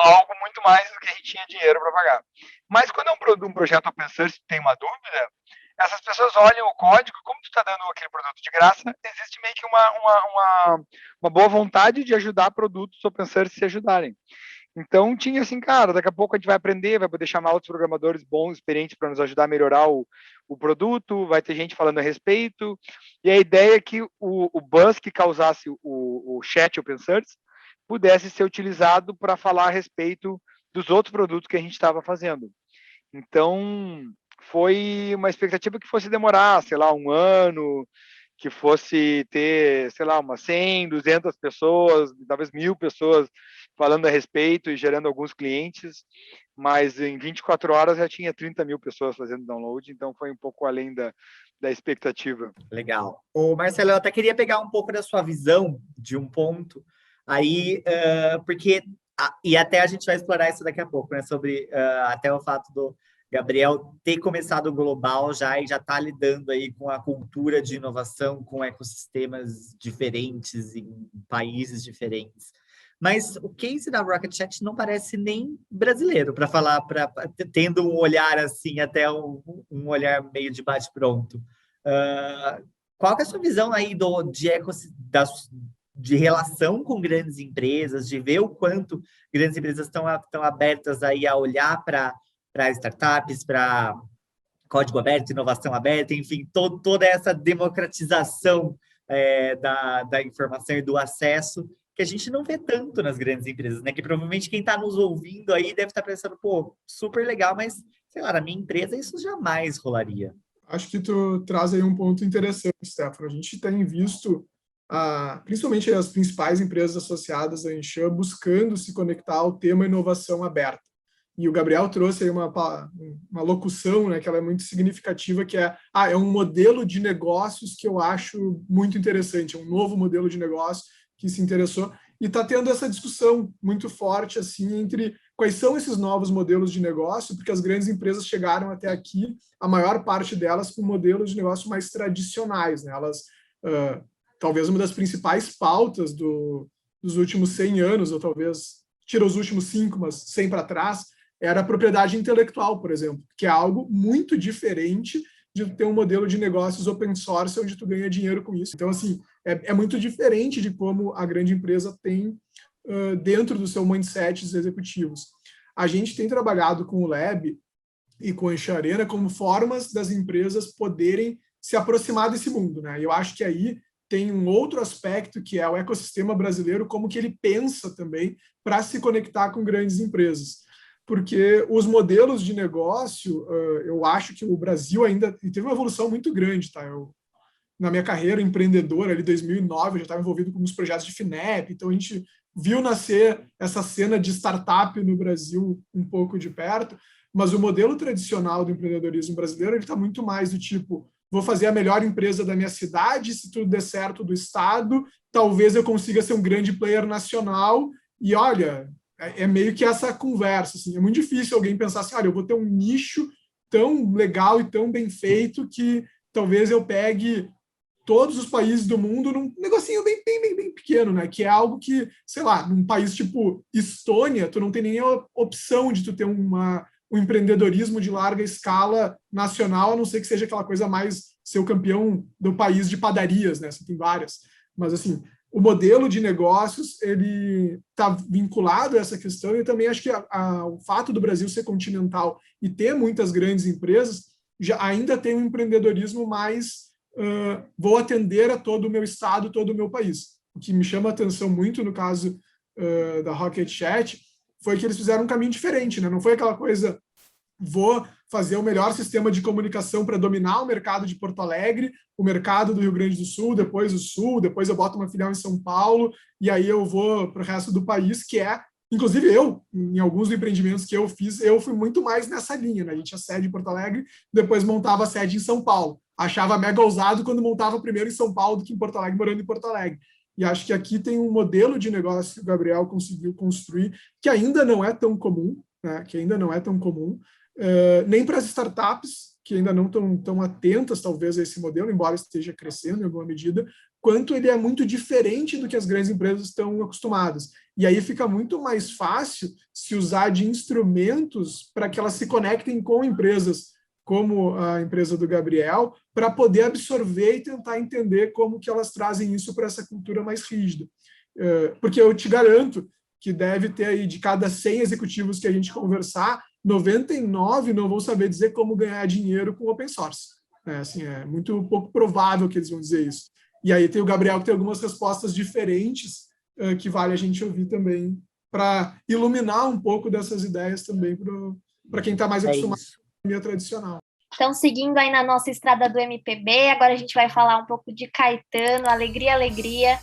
algo muito mais do que a gente tinha dinheiro para pagar. Mas quando é um projeto open source e tem uma dúvida, essas pessoas olham o código, como tu está dando aquele produto de graça, existe meio que uma boa vontade de ajudar produtos open source se ajudarem. Então tinha assim, cara, daqui a pouco a gente vai aprender, vai poder chamar outros programadores bons, experientes para nos ajudar a melhorar o produto, vai ter gente falando a respeito, e a ideia é que o buzz que causasse o chat open source pudesse ser utilizado para falar a respeito dos outros produtos que a gente estava fazendo. Então, foi uma expectativa que fosse demorar, sei lá, um ano, que fosse ter, sei lá, umas 100, 200 pessoas, talvez 1.000 pessoas falando a respeito e gerando alguns clientes, mas em 24 horas já tinha 30.000 pessoas fazendo download, então foi um pouco além da expectativa. Legal. Ô, Marcelo, eu até queria pegar um pouco da sua visão de um ponto, aí, porque, e até a gente vai explorar isso daqui a pouco, né, sobre até o fato do Gabriel ter começado global já e já está lidando aí com a cultura de inovação, com ecossistemas diferentes em países diferentes. Mas o case da Rocket Chat não parece nem brasileiro, para falar, tendo um olhar assim, até um olhar meio de bate-pronto. Qual que é a sua visão aí de relação com grandes empresas, de ver o quanto grandes empresas estão abertas aí a olhar para para startups, para código aberto, inovação aberta, enfim, toda essa democratização da informação e do acesso que a gente não vê tanto nas grandes empresas, né? Que provavelmente quem está nos ouvindo aí deve estar pensando, pô, super legal, mas, sei lá, na minha empresa isso jamais rolaria. Acho que tu traz aí um ponto interessante, Stefano. A gente tem visto, principalmente as principais empresas associadas à Enchan, buscando se conectar ao tema inovação aberta. E o Gabriel trouxe aí uma locução, né, que ela é muito significativa, que é um modelo de negócios que eu acho muito interessante, é um novo modelo de negócio que se interessou, e está tendo essa discussão muito forte assim entre quais são esses novos modelos de negócio, porque as grandes empresas chegaram até aqui, a maior parte delas com modelos de negócio mais tradicionais, né? Elas, talvez uma das principais pautas dos últimos 100 anos, ou talvez tira os últimos 5, mas 100 para trás, era a propriedade intelectual, por exemplo, que é algo muito diferente de ter um modelo de negócios open source onde tu ganha dinheiro com isso. Então, assim, é muito diferente de como a grande empresa tem dentro do seu mindset dos executivos. A gente tem trabalhado com o Lab e com a Enchan Arena como formas das empresas poderem se aproximar desse mundo, né? Eu acho que aí tem um outro aspecto que é o ecossistema brasileiro, como que ele pensa também para se conectar com grandes empresas. Porque os modelos de negócio, eu acho que o Brasil ainda teve uma evolução muito grande, tá? Na minha carreira empreendedora, ali em 2009, eu já estava envolvido com alguns projetos de FINEP, então a gente viu nascer essa cena de startup no Brasil um pouco de perto, mas o modelo tradicional do empreendedorismo brasileiro ele está muito mais do tipo, vou fazer a melhor empresa da minha cidade, se tudo der certo do estado, talvez eu consiga ser um grande player nacional, e olha, é meio que essa conversa, assim, é muito difícil alguém pensar assim, olha, eu vou ter um nicho tão legal e tão bem feito que talvez eu pegue todos os países do mundo num negocinho bem pequeno, né? Que é algo que, sei lá, num país tipo Estônia, tu não tem nem a opção de tu ter um empreendedorismo de larga escala nacional, a não ser que seja aquela coisa mais ser o campeão do país de padarias, né? Você tem várias. Mas, assim, o modelo de negócios, ele está vinculado a essa questão e também acho que o fato do Brasil ser continental e ter muitas grandes empresas, já ainda tem um empreendedorismo mais vou atender a todo o meu estado, todo o meu país. O que me chama a atenção muito no caso da Rocket Chat foi que eles fizeram um caminho diferente, né? Não foi aquela coisa, vou fazer o melhor sistema de comunicação para dominar o mercado de Porto Alegre, o mercado do Rio Grande do Sul, depois o Sul, depois eu boto uma filial em São Paulo, e aí eu vou para o resto do país, que é, inclusive eu, em alguns empreendimentos que eu fiz, eu fui muito mais nessa linha, né? A gente tinha sede em Porto Alegre, depois montava a sede em São Paulo. Achava mega ousado quando montava primeiro em São Paulo do que em Porto Alegre, morando em Porto Alegre. E acho que aqui tem um modelo de negócio que o Gabriel conseguiu construir, que ainda não é tão comum, né? Que ainda não é tão comum, nem para as startups, que ainda não estão tão atentas, talvez, a esse modelo, embora esteja crescendo em alguma medida, quanto ele é muito diferente do que as grandes empresas estão acostumadas. E aí fica muito mais fácil se usar de instrumentos para que elas se conectem com empresas como a empresa do Gabriel, para poder absorver e tentar entender como que elas trazem isso para essa cultura mais rígida. Porque eu te garanto que deve ter aí, de cada 100 executivos que a gente conversar, 99 não vão saber dizer como ganhar dinheiro com open source. Assim, é muito pouco provável que eles vão dizer isso. E aí tem o Gabriel que tem algumas respostas diferentes que vale a gente ouvir também para iluminar um pouco dessas ideias também para quem está mais acostumado com a economia tradicional. Então, seguindo aí na nossa estrada do MPB, agora a gente vai falar um pouco de Caetano, alegria, alegria.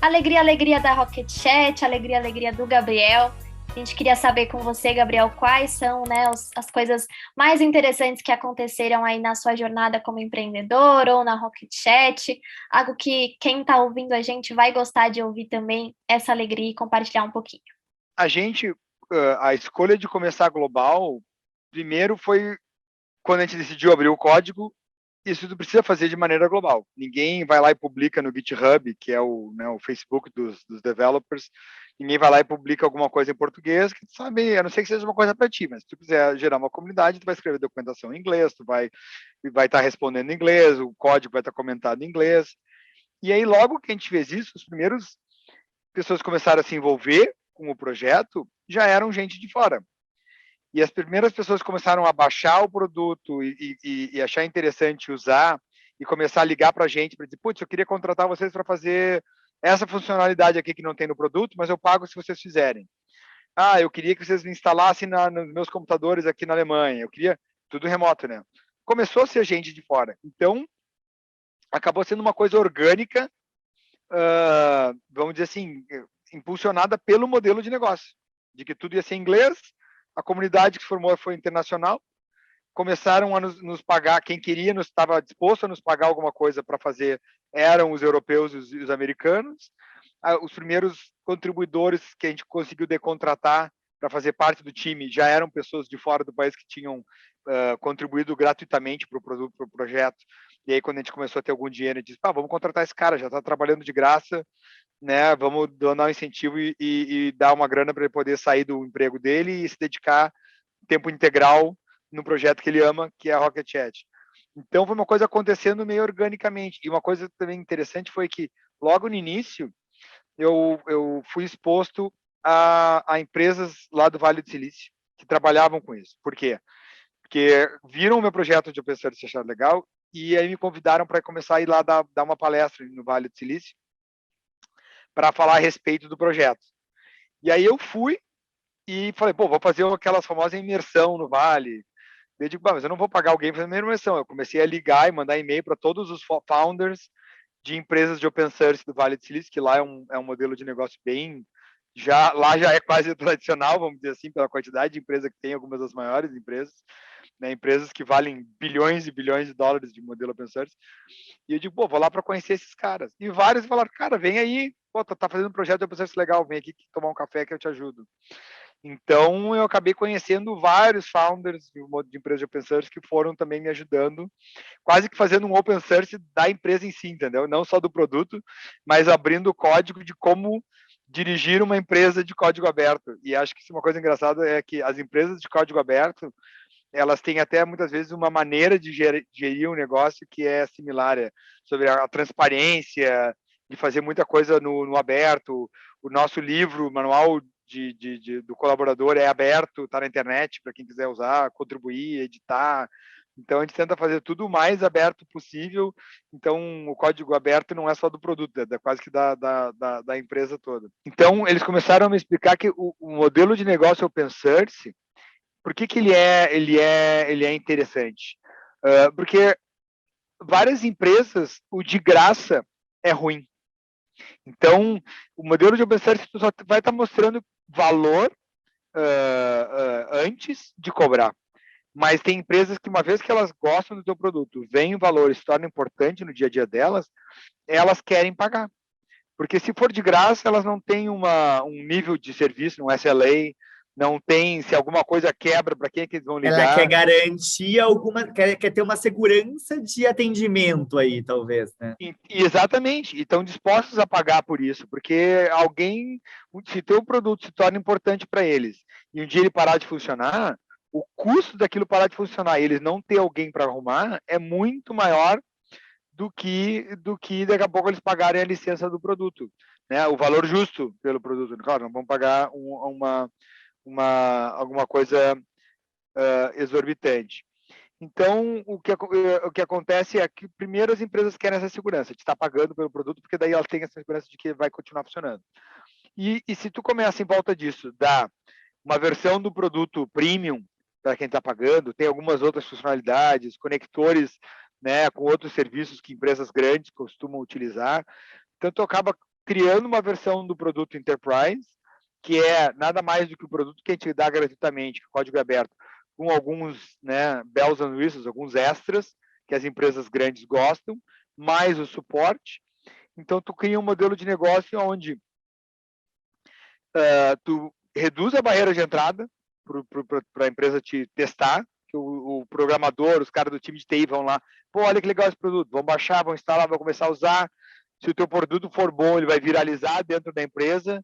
Alegria, alegria da Rocket Chat, alegria, alegria do Gabriel. A gente queria saber com você, Gabriel, quais são, né, as coisas mais interessantes que aconteceram aí na sua jornada como empreendedor ou na Rocket Chat, algo que quem está ouvindo a gente vai gostar de ouvir também, essa alegria e compartilhar um pouquinho. A escolha de começar global, primeiro foi quando a gente decidiu abrir o código. Isso tu precisa fazer de maneira global. Ninguém vai lá e publica no GitHub, que é o Facebook dos developers, ninguém vai lá e publica alguma coisa em português, que tu sabe, a não ser que seja uma coisa para ti, mas se tu quiser gerar uma comunidade, tu vai escrever documentação em inglês, tu vai estar respondendo em inglês, o código vai estar comentado em inglês. E aí, logo que a gente fez isso, as primeiras pessoas começaram a se envolver com o projeto, já eram gente de fora. E as primeiras pessoas que começaram a baixar o produto e achar interessante usar e começar a ligar para a gente para dizer, putz, eu queria contratar vocês para fazer essa funcionalidade aqui que não tem no produto, mas eu pago se vocês fizerem. Ah, eu queria que vocês me instalassem nos meus computadores aqui na Alemanha. Eu queria tudo remoto, né? Começou a ser gente de fora. Então, acabou sendo uma coisa orgânica, vamos dizer assim, impulsionada pelo modelo de negócio, de que tudo ia ser em inglês, a comunidade que se formou foi internacional, começaram a nos pagar, quem queria, estava disposto a nos pagar alguma coisa para fazer, eram os europeus e os americanos. Os primeiros contribuidores que a gente conseguiu decontratar para fazer parte do time já eram pessoas de fora do país que tinham contribuído gratuitamente para o projeto. E aí, quando a gente começou a ter algum dinheiro, a gente disse, vamos contratar esse cara, já está trabalhando de graça, né? Vamos dar um incentivo e dar uma grana para ele poder sair do emprego dele e se dedicar tempo integral no projeto que ele ama, que é a Rocket Chat. Então, foi uma coisa acontecendo meio organicamente. E uma coisa também interessante foi que, logo no início, eu fui exposto a empresas lá do Vale do Silício que trabalhavam com isso. Por quê? Porque viram o meu projeto de Open Source e acharam legal e aí me convidaram para começar a ir lá dar uma palestra no Vale do Silício para falar a respeito do projeto. E aí eu fui e falei, vou fazer aquelas famosas imersão no Vale. Eu digo, mas eu não vou pagar alguém para fazer uma imersão. Eu comecei a ligar e mandar e-mail para todos os founders de empresas de open source do Vale do Silício, que lá é um modelo de negócio bem... lá já é quase tradicional, vamos dizer assim, pela quantidade de empresas que tem, algumas das maiores empresas, né, empresas que valem bilhões e bilhões de dólares de modelo open source. E eu digo, vou lá para conhecer esses caras. E vários falaram, cara, vem aí, tá fazendo um projeto de open source legal, vem aqui tomar um café que eu te ajudo. Então, eu acabei conhecendo vários founders de empresas de open source que foram também me ajudando, quase que fazendo um open source da empresa em si, entendeu? Não só do produto, mas abrindo o código de como dirigir uma empresa de código aberto. E acho que uma coisa engraçada é que as empresas de código aberto, elas têm até muitas vezes uma maneira de gerir um negócio que é similar, sobre a transparência, de fazer muita coisa no aberto. O nosso livro, manual do colaborador é aberto, está na internet para quem quiser usar, contribuir, editar. Então, a gente tenta fazer tudo o mais aberto possível. Então, o código aberto não é só do produto, é quase que da empresa toda. Então, eles começaram a me explicar que o modelo de negócio open source, por que ele é interessante? Porque várias empresas, o de graça é ruim. Então, o modelo de open source só vai estar mostrando valor antes de cobrar. Mas tem empresas que, uma vez que elas gostam do teu produto, vem o valor e se torna importante no dia a dia delas, elas querem pagar. Porque se for de graça, elas não têm um nível de serviço, um SLA, não tem, se alguma coisa quebra, para quem é que eles vão ligar? Ela quer garantir quer ter uma segurança de atendimento aí, talvez, né? Exatamente, e estão dispostos a pagar por isso, porque se teu produto se torna importante para eles, e um dia ele parar de funcionar, o custo daquilo parar de funcionar e eles não ter alguém para arrumar é muito maior do que daqui a pouco eles pagarem a licença do produto, né? O valor justo pelo produto. Claro, não vão pagar alguma coisa exorbitante. Então, o que acontece é que, primeiro, as empresas querem essa segurança de estar pagando pelo produto, porque daí elas têm essa segurança de que vai continuar funcionando. E se tu começa em volta disso, dá uma versão do produto premium para quem está pagando, tem algumas outras funcionalidades, conectores, né, com outros serviços que empresas grandes costumam utilizar. Então, tu acaba criando uma versão do produto Enterprise, que é nada mais do que o produto que a gente dá gratuitamente, código aberto, com alguns, né, bells and whistles, alguns extras que as empresas grandes gostam, mais o suporte. Então, tu cria um modelo de negócio onde tu reduz a barreira de entrada para a empresa te testar, que o programador, os caras do time de TI vão lá, olha que legal esse produto, vão baixar, vão instalar, vão começar a usar. Se o teu produto for bom, ele vai viralizar dentro da empresa,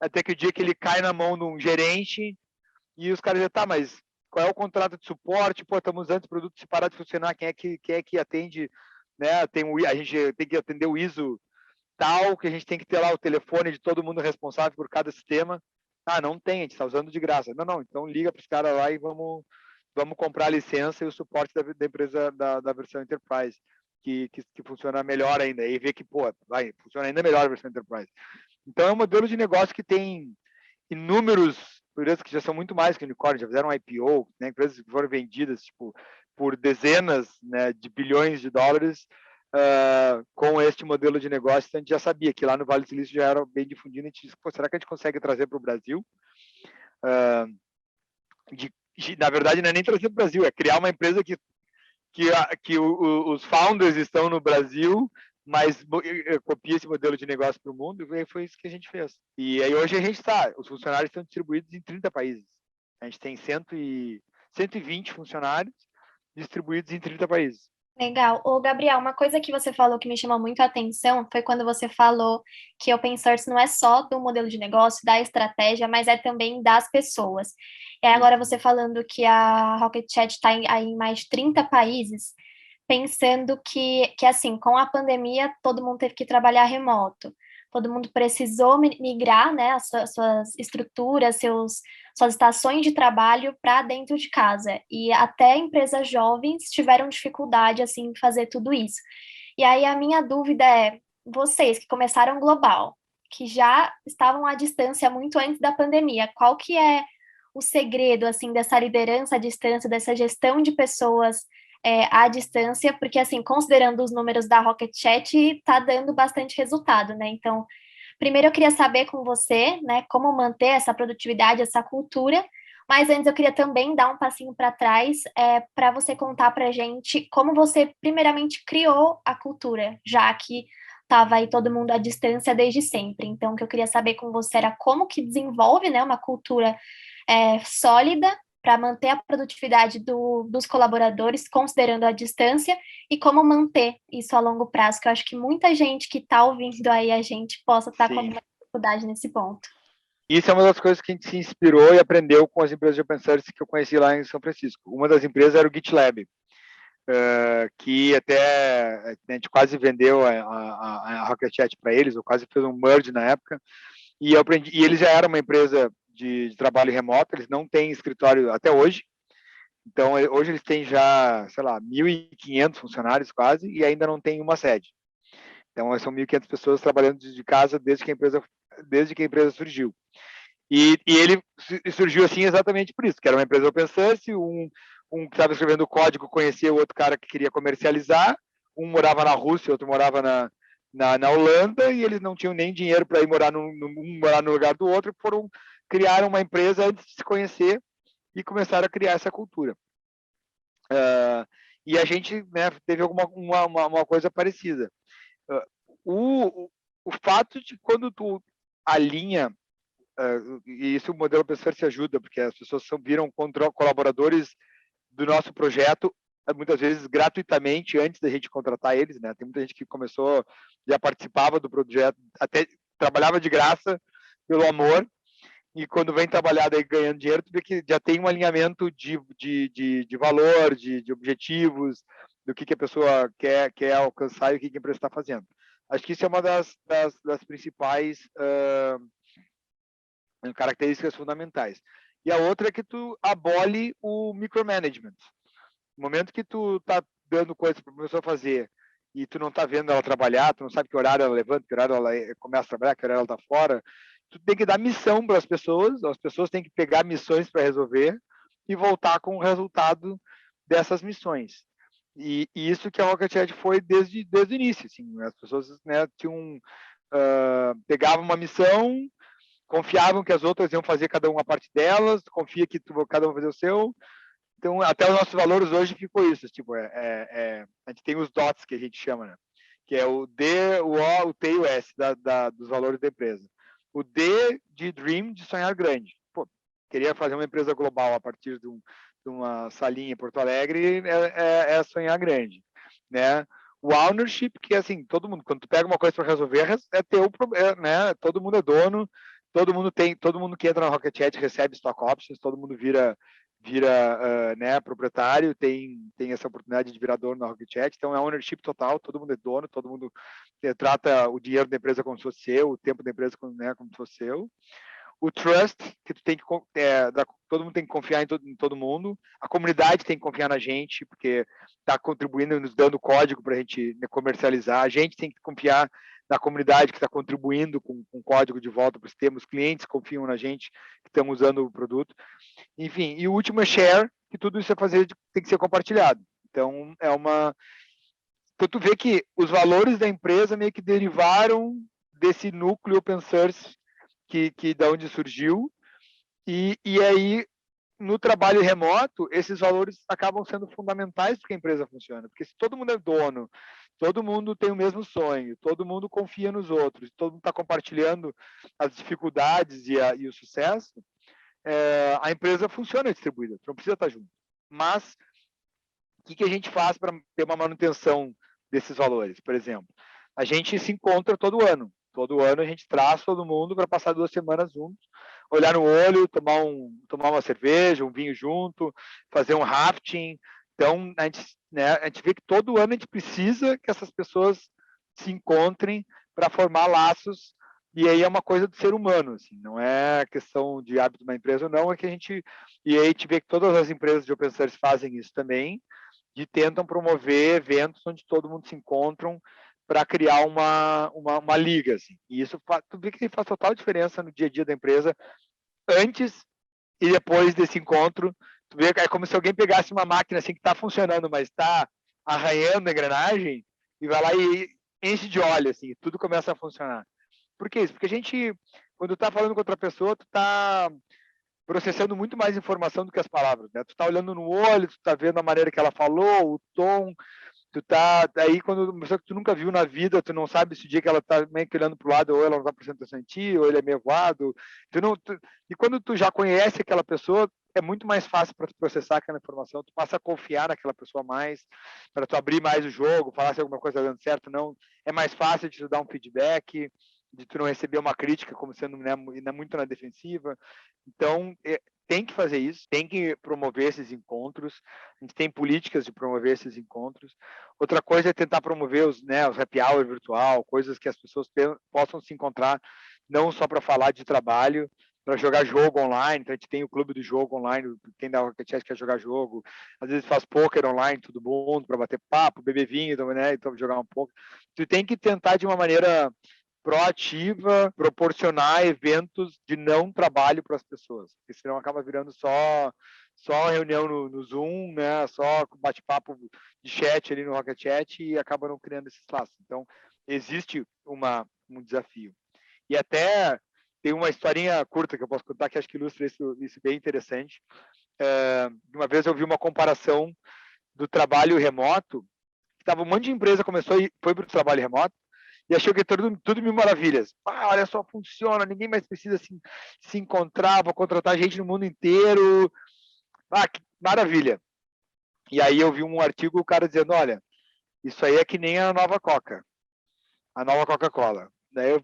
até que o dia que ele cai na mão de um gerente, e os caras dizem, mas qual é o contrato de suporte? Estamos usando esse produto, se parar de funcionar, quem é que atende? Né? A gente tem que atender o ISO tal, que a gente tem que ter lá o telefone de todo mundo responsável por cada sistema. Ah, não tem, a gente está usando de graça. Não, então liga para os caras lá e vamos comprar a licença e o suporte da empresa da versão Enterprise, que funciona melhor ainda. E ver que, pô, funciona ainda melhor a versão Enterprise. Então, é um modelo de negócio que tem inúmeros empresas que já são muito mais que unicórnio, já fizeram IPO, né, empresas que foram vendidas tipo, por dezenas, né, de bilhões de dólares com este modelo de negócio. Então, a gente já sabia que lá no Vale do Silício já era bem difundido. A gente disse, será que a gente consegue trazer para o Brasil? Na verdade, não é nem trazer para o Brasil, é criar uma empresa que os founders estão no Brasil, mas copia esse modelo de negócio para o mundo, e foi isso que a gente fez. E aí hoje a gente os funcionários estão distribuídos em 30 países. A gente tem 120 funcionários distribuídos em 30 países. Legal. Ô, Gabriel, uma coisa que você falou que me chamou muito a atenção foi quando você falou que open source não é só do modelo de negócio, da estratégia, mas é também das pessoas. E aí agora você falando que a Rocket Chat está aí em mais de 30 países, pensando que assim, com a pandemia, todo mundo teve que trabalhar remoto. Todo mundo precisou migrar, né, as suas estruturas, suas estações de trabalho para dentro de casa. E até empresas jovens tiveram dificuldade, assim, em fazer tudo isso. E aí a minha dúvida é, vocês que começaram global, que já estavam à distância muito antes da pandemia, qual que é o segredo, assim, dessa liderança à distância, dessa gestão de pessoas à distância, porque, assim, considerando os números da Rocket Chat, está dando bastante resultado, né? Então, primeiro eu queria saber com você, né, como manter essa produtividade, essa cultura, mas antes eu queria também dar um passinho para trás para você contar para a gente como você, primeiramente, criou a cultura, já que estava aí todo mundo à distância desde sempre. Então, o que eu queria saber com você era como que desenvolve, né, uma cultura sólida para manter a produtividade dos colaboradores, considerando a distância, e como manter isso a longo prazo, que eu acho que muita gente que está ouvindo aí a gente possa estar com alguma dificuldade nesse ponto. Isso é uma das coisas que a gente se inspirou e aprendeu com as empresas de open source que eu conheci lá em São Francisco. Uma das empresas era o GitLab, que até a gente quase vendeu a Rocket Chat para eles, ou quase fez um merge na época, e eu aprendi, e eles já eram uma empresa de trabalho remoto, eles não têm escritório até hoje. Então, hoje eles têm já, sei lá, 1.500 funcionários quase, e ainda não tem uma sede. Então, são 1.500 pessoas trabalhando de casa desde que a empresa surgiu. E ele surgiu assim exatamente por isso, que era uma empresa open source, um que estava escrevendo código conhecia o outro cara que queria comercializar, um morava na Rússia, outro morava na Holanda, e eles não tinham nem dinheiro para ir morar no lugar do outro, criaram uma empresa antes de se conhecer e começaram a criar essa cultura. E a gente, né, teve uma coisa parecida. O fato de quando tu alinha, e isso o modelo open source ajuda, porque as pessoas viram colaboradores do nosso projeto, muitas vezes gratuitamente, antes da gente contratar eles, né? Tem muita gente que começou, já participava do projeto, até trabalhava de graça, pelo amor, e quando vem trabalhar daí ganhando dinheiro, tu vê que já tem um alinhamento de valor, de objetivos, do que a pessoa quer alcançar e o que a empresa está fazendo. Acho que isso é uma das principais características fundamentais. E a outra é que tu abole o micromanagement. No momento que tu tá dando coisa para a pessoa fazer e tu não tá vendo ela trabalhar, tu não sabe que horário ela levanta, que horário ela começa a trabalhar, que horário ela tá fora, tu tem que dar missão para as pessoas têm que pegar missões para resolver e voltar com o resultado dessas missões. E isso que a Rocket Chat foi desde o início. Assim, as pessoas, né, pegavam uma missão, confiavam que as outras iam fazer cada uma parte delas, confia que cada um vai fazer o seu. Então, até os nossos valores hoje ficou isso. Tipo, a gente tem os DOTs que a gente chama, né? Que é o D, o O, o T e o S dos valores da empresa. O D de Dream, de sonhar grande. Pô, queria fazer uma empresa global a partir de uma salinha em Porto Alegre, é sonhar grande, né? O ownership, que assim, todo mundo, quando tu pega uma coisa para resolver, é teu problema, né? Todo mundo é dono, todo mundo que entra na Rocket Chat recebe stock options, todo mundo vira né, proprietário, tem essa oportunidade de virar dono na Rocket Chat, então é ownership total, todo mundo é dono, todo mundo trata o dinheiro da empresa como se fosse seu, o tempo da empresa como se fosse seu. o trust, que tu tem que todo mundo tem que confiar em todo mundo, a comunidade tem que confiar na gente, porque está contribuindo, nos dando código para a gente comercializar, a gente tem que confiar na comunidade que está contribuindo com código de volta para o sistema, os clientes confiam na gente que estamos usando o produto, enfim, e o último é share, que tudo isso tem que ser compartilhado. Então, então, tu vê que os valores da empresa meio que derivaram desse núcleo open source que da onde surgiu, e aí, no trabalho remoto, esses valores acabam sendo fundamentais para que a empresa funcione, porque se todo mundo é dono, todo mundo tem o mesmo sonho, todo mundo confia nos outros, todo mundo está compartilhando as dificuldades e o sucesso, a empresa funciona distribuída, tu não precisa estar junto. Mas, o que a gente faz para ter uma manutenção desses valores? Por exemplo, a gente se encontra todo ano. Todo ano a gente traz todo mundo para passar 2 semanas juntos, olhar no olho, tomar uma cerveja, um vinho junto, fazer um rafting. Então, a gente vê que todo ano a gente precisa que essas pessoas se encontrem para formar laços, e aí é uma coisa do ser humano, assim, não é questão de hábito de uma empresa ou não, é que e aí a gente vê que todas as empresas de open source fazem isso também, de tentam promover eventos onde todo mundo se encontram para criar uma liga, assim. E isso tu vê que faz total diferença no dia a dia da empresa, antes e depois desse encontro. Tu vê que é como se alguém pegasse uma máquina assim que está funcionando, mas está arranhando a engrenagem, e vai lá e enche de óleo, assim, e tudo começa a funcionar. Por que isso? Porque a gente, quando está falando com outra pessoa, tu está processando muito mais informação do que as palavras, né? Tu está olhando no olho, tu está vendo a maneira que ela falou, o tom, tu tá aí quando uma pessoa que tu nunca viu na vida, tu não sabe se o dia que ela tá meio que olhando pro lado, ou ela não tá prestando atenção em ti, ou ele é meio voado, e quando tu já conhece aquela pessoa, é muito mais fácil para tu processar aquela informação, tu passa a confiar naquela pessoa mais, para tu abrir mais o jogo, falar se alguma coisa tá dando certo, não, é mais fácil de tu dar um feedback, de tu não receber uma crítica como sendo, né, muito na defensiva. Então, tem que fazer isso, tem que promover esses encontros, a gente tem políticas de promover esses encontros. Outra coisa é tentar promover os happy hour virtual, coisas que as pessoas possam se encontrar, não só para falar de trabalho, para jogar jogo online. Então, a gente tem o clube do jogo online, quem da Rocket Chat quer jogar jogo, às vezes faz poker online, todo mundo, para bater papo, beber vinho, né, então jogar um pouco. Tu tem que tentar de uma maneira proativa, proporcionar eventos de não trabalho para as pessoas, porque senão acaba virando só reunião no Zoom, né? Só bate-papo de chat ali no Rocket Chat, e acaba não criando esses laços. Então, existe um desafio. E até tem uma historinha curta que eu posso contar que acho que ilustra isso bem interessante. Uma vez eu vi uma comparação do trabalho remoto, estava um monte de empresa foi para o trabalho remoto, e achou que é tudo mil maravilhas. Olha só, funciona, ninguém mais precisa se encontrar, vou contratar gente no mundo inteiro. Que maravilha. E aí eu vi um artigo, o cara dizendo, olha, isso aí é que nem a nova Coca, a nova Coca-Cola. Daí eu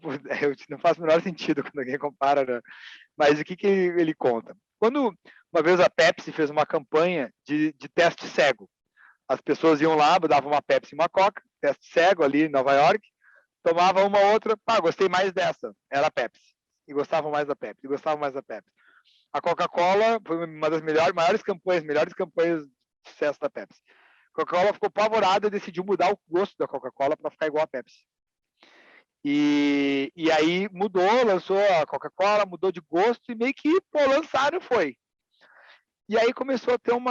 não faz o menor sentido quando alguém compara, né? Mas o que ele conta? Quando uma vez a Pepsi fez uma campanha de teste cego, as pessoas iam lá, davam uma Pepsi e uma Coca, teste cego ali em Nova York, tomava uma outra, gostei mais dessa, era a Pepsi, e gostavam mais da Pepsi, A Coca-Cola foi uma das melhores campanhas de sucesso da Pepsi. A Coca-Cola ficou apavorada e decidiu mudar o gosto da Coca-Cola para ficar igual a Pepsi. E aí lançou a Coca-Cola, mudou de gosto, e meio que lançaram e foi. E aí começou a ter um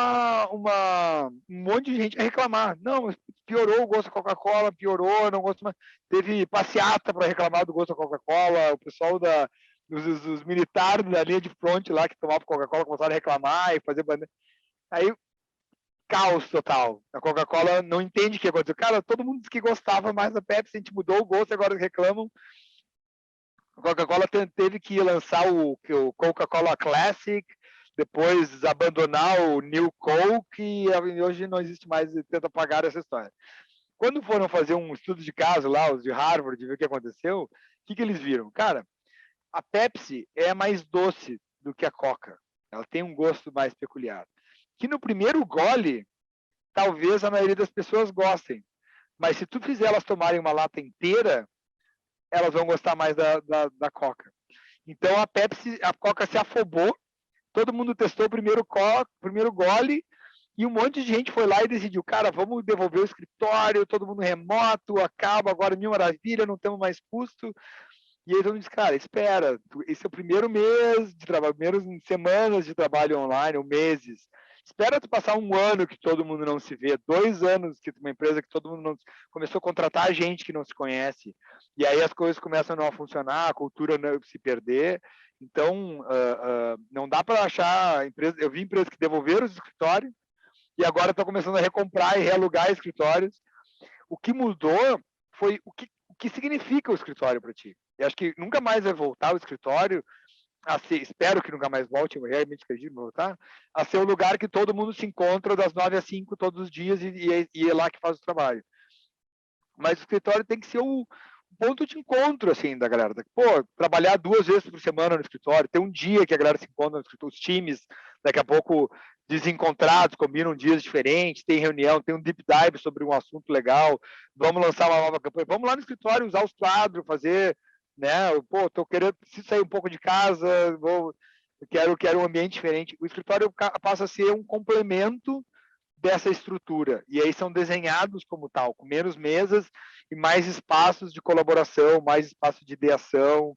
monte de gente a reclamar. Não, piorou o gosto da Coca-Cola, não gosto mais. Teve passeata para reclamar do gosto da Coca-Cola, o pessoal os militares da linha de fronte lá que tomavam Coca-Cola começaram a reclamar e fazer bandeira. Aí, caos total. A Coca-Cola não entende o que aconteceu. Cara, todo mundo disse que gostava mais da Pepsi, a gente mudou o gosto, agora reclamam. A Coca-Cola teve que lançar o Coca-Cola Classic, depois abandonar o New Coke, e hoje não existe mais, e tenta apagar essa história. Quando foram fazer um estudo de caso lá, os de Harvard, de ver o que aconteceu, o que eles viram? Cara, a Pepsi é mais doce do que a Coca. Ela tem um gosto mais peculiar. Que no primeiro gole, talvez a maioria das pessoas gostem. Mas se tu fizer elas tomarem uma lata inteira, elas vão gostar mais da Coca. Então a Coca se afobou, todo mundo testou o primeiro gole, e um monte de gente foi lá e decidiu, cara, vamos devolver o escritório, todo mundo remoto, acaba agora, mil maravilha, não temos mais custo. E aí todo mundo disse, cara, espera, esse é o primeiro mês de trabalho, primeiras semanas de trabalho online, ou meses. Espera tu passar um ano que todo mundo não se vê, 2 anos que uma empresa que todo mundo não começou a contratar gente que não se conhece, e aí as coisas começam a não funcionar, a cultura não se perder. Então, não dá para achar empresa. Eu vi empresas que devolveram os escritórios e agora estão começando a recomprar e realugar escritórios. O que mudou foi o que significa o escritório para ti. Eu acho que nunca mais vai voltar o escritório a ser, espero que nunca mais volte, eu realmente acredito voltar, a ser o lugar que todo mundo se encontra das 9 às 5 todos os dias e é lá que faz o trabalho. Mas o escritório tem que ser o ponto de encontro, assim, da galera. Pô, trabalhar 2 vezes por semana no escritório, ter um dia que a galera se encontra no escritório, os times, daqui a pouco desencontrados, combinam dias diferentes, tem reunião, tem um deep dive sobre um assunto legal, vamos lançar uma nova campanha, vamos lá no escritório usar os quadros, fazer, né, pô, tô querendo, preciso sair um pouco de casa, quero um ambiente diferente. O escritório passa a ser um complemento dessa estrutura, e aí são desenhados como tal, com menos mesas e mais espaços de colaboração, mais espaço de ideação,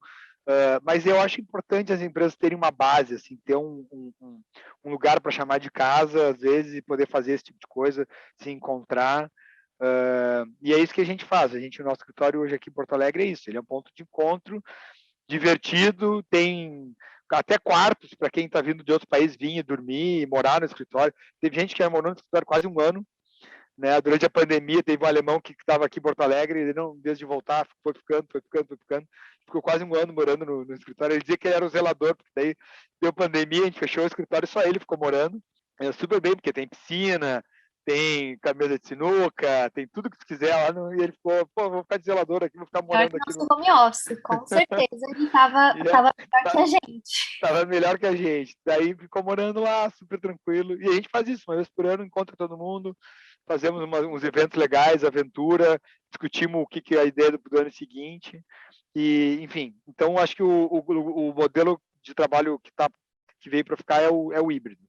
mas eu acho importante as empresas terem uma base, assim, ter um lugar para chamar de casa, às vezes, e poder fazer esse tipo de coisa, se encontrar, e é isso que a gente faz. O nosso escritório hoje aqui em Porto Alegre é isso, ele é um ponto de encontro, divertido, tem até quartos para quem está vindo de outros países vir e dormir e morar no escritório. Teve gente que morou no escritório quase um ano, né? Durante a pandemia, teve um alemão que estava aqui em Porto Alegre, ele não, desde de voltar, foi ficando, ficou quase um ano morando no escritório. Ele dizia que ele era o zelador, porque daí deu pandemia, a gente fechou o escritório, só ele ficou morando. Super bem, porque tem piscina, tem camisa de sinuca, tem tudo que tu quiser lá, e ele ficou, pô, vou ficar de zelador aqui, vou ficar morando aqui. Nosso home office, com certeza, ele estava melhor que a gente. Estava melhor que a gente. Daí ficou morando lá, super tranquilo. E a gente faz isso, uma vez por ano, encontra todo mundo, fazemos uns eventos legais, aventura, discutimos o que é a ideia do ano seguinte. E, enfim, então acho que o modelo de trabalho que veio para ficar é o híbrido.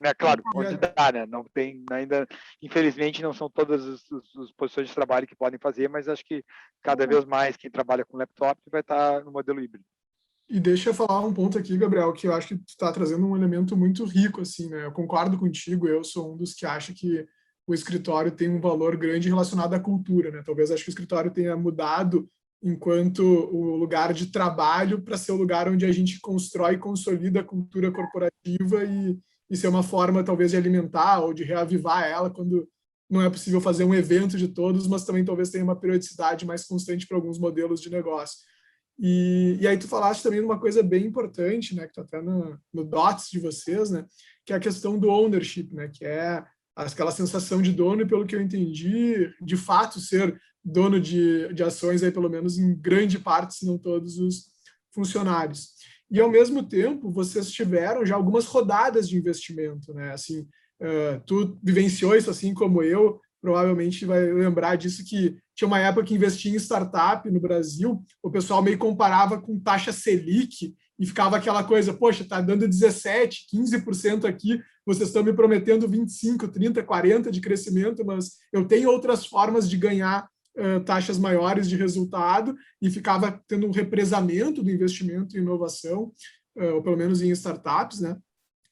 Né? Claro, onde dá, né? Não tem ainda, infelizmente, não são todas as posições de trabalho que podem fazer, mas acho que cada vez mais quem trabalha com laptop vai estar no modelo híbrido. E deixa eu falar um ponto aqui, Gabriel, que eu acho que tu está trazendo um elemento muito rico, assim, né? Eu concordo contigo, eu sou um dos que acha que o escritório tem um valor grande relacionado à cultura, né? Talvez acho que o escritório tenha mudado enquanto o lugar de trabalho para ser o lugar onde a gente constrói e consolida a cultura corporativa e ser uma forma, talvez, de alimentar ou de reavivar ela quando não é possível fazer um evento de todos, mas também talvez tenha uma periodicidade mais constante para alguns modelos de negócio. E aí tu falaste também de uma coisa bem importante, né, que está até no DOTS de vocês, né, que é a questão do ownership, né, que é aquela sensação de dono e, pelo que eu entendi, de fato ser dono de ações, aí, pelo menos em grande parte, se não todos os funcionários. E, ao mesmo tempo, vocês tiveram já algumas rodadas de investimento, né, assim, tu vivenciou isso assim como eu, provavelmente vai lembrar disso, que tinha uma época que investia em startup no Brasil, o pessoal meio comparava com taxa Selic e ficava aquela coisa, poxa, está dando 17%, 15% aqui, vocês estão me prometendo 25%, 30%, 40% de crescimento, mas eu tenho outras formas de ganhar taxas maiores de resultado, e ficava tendo um represamento do investimento em inovação, ou pelo menos em startups, né?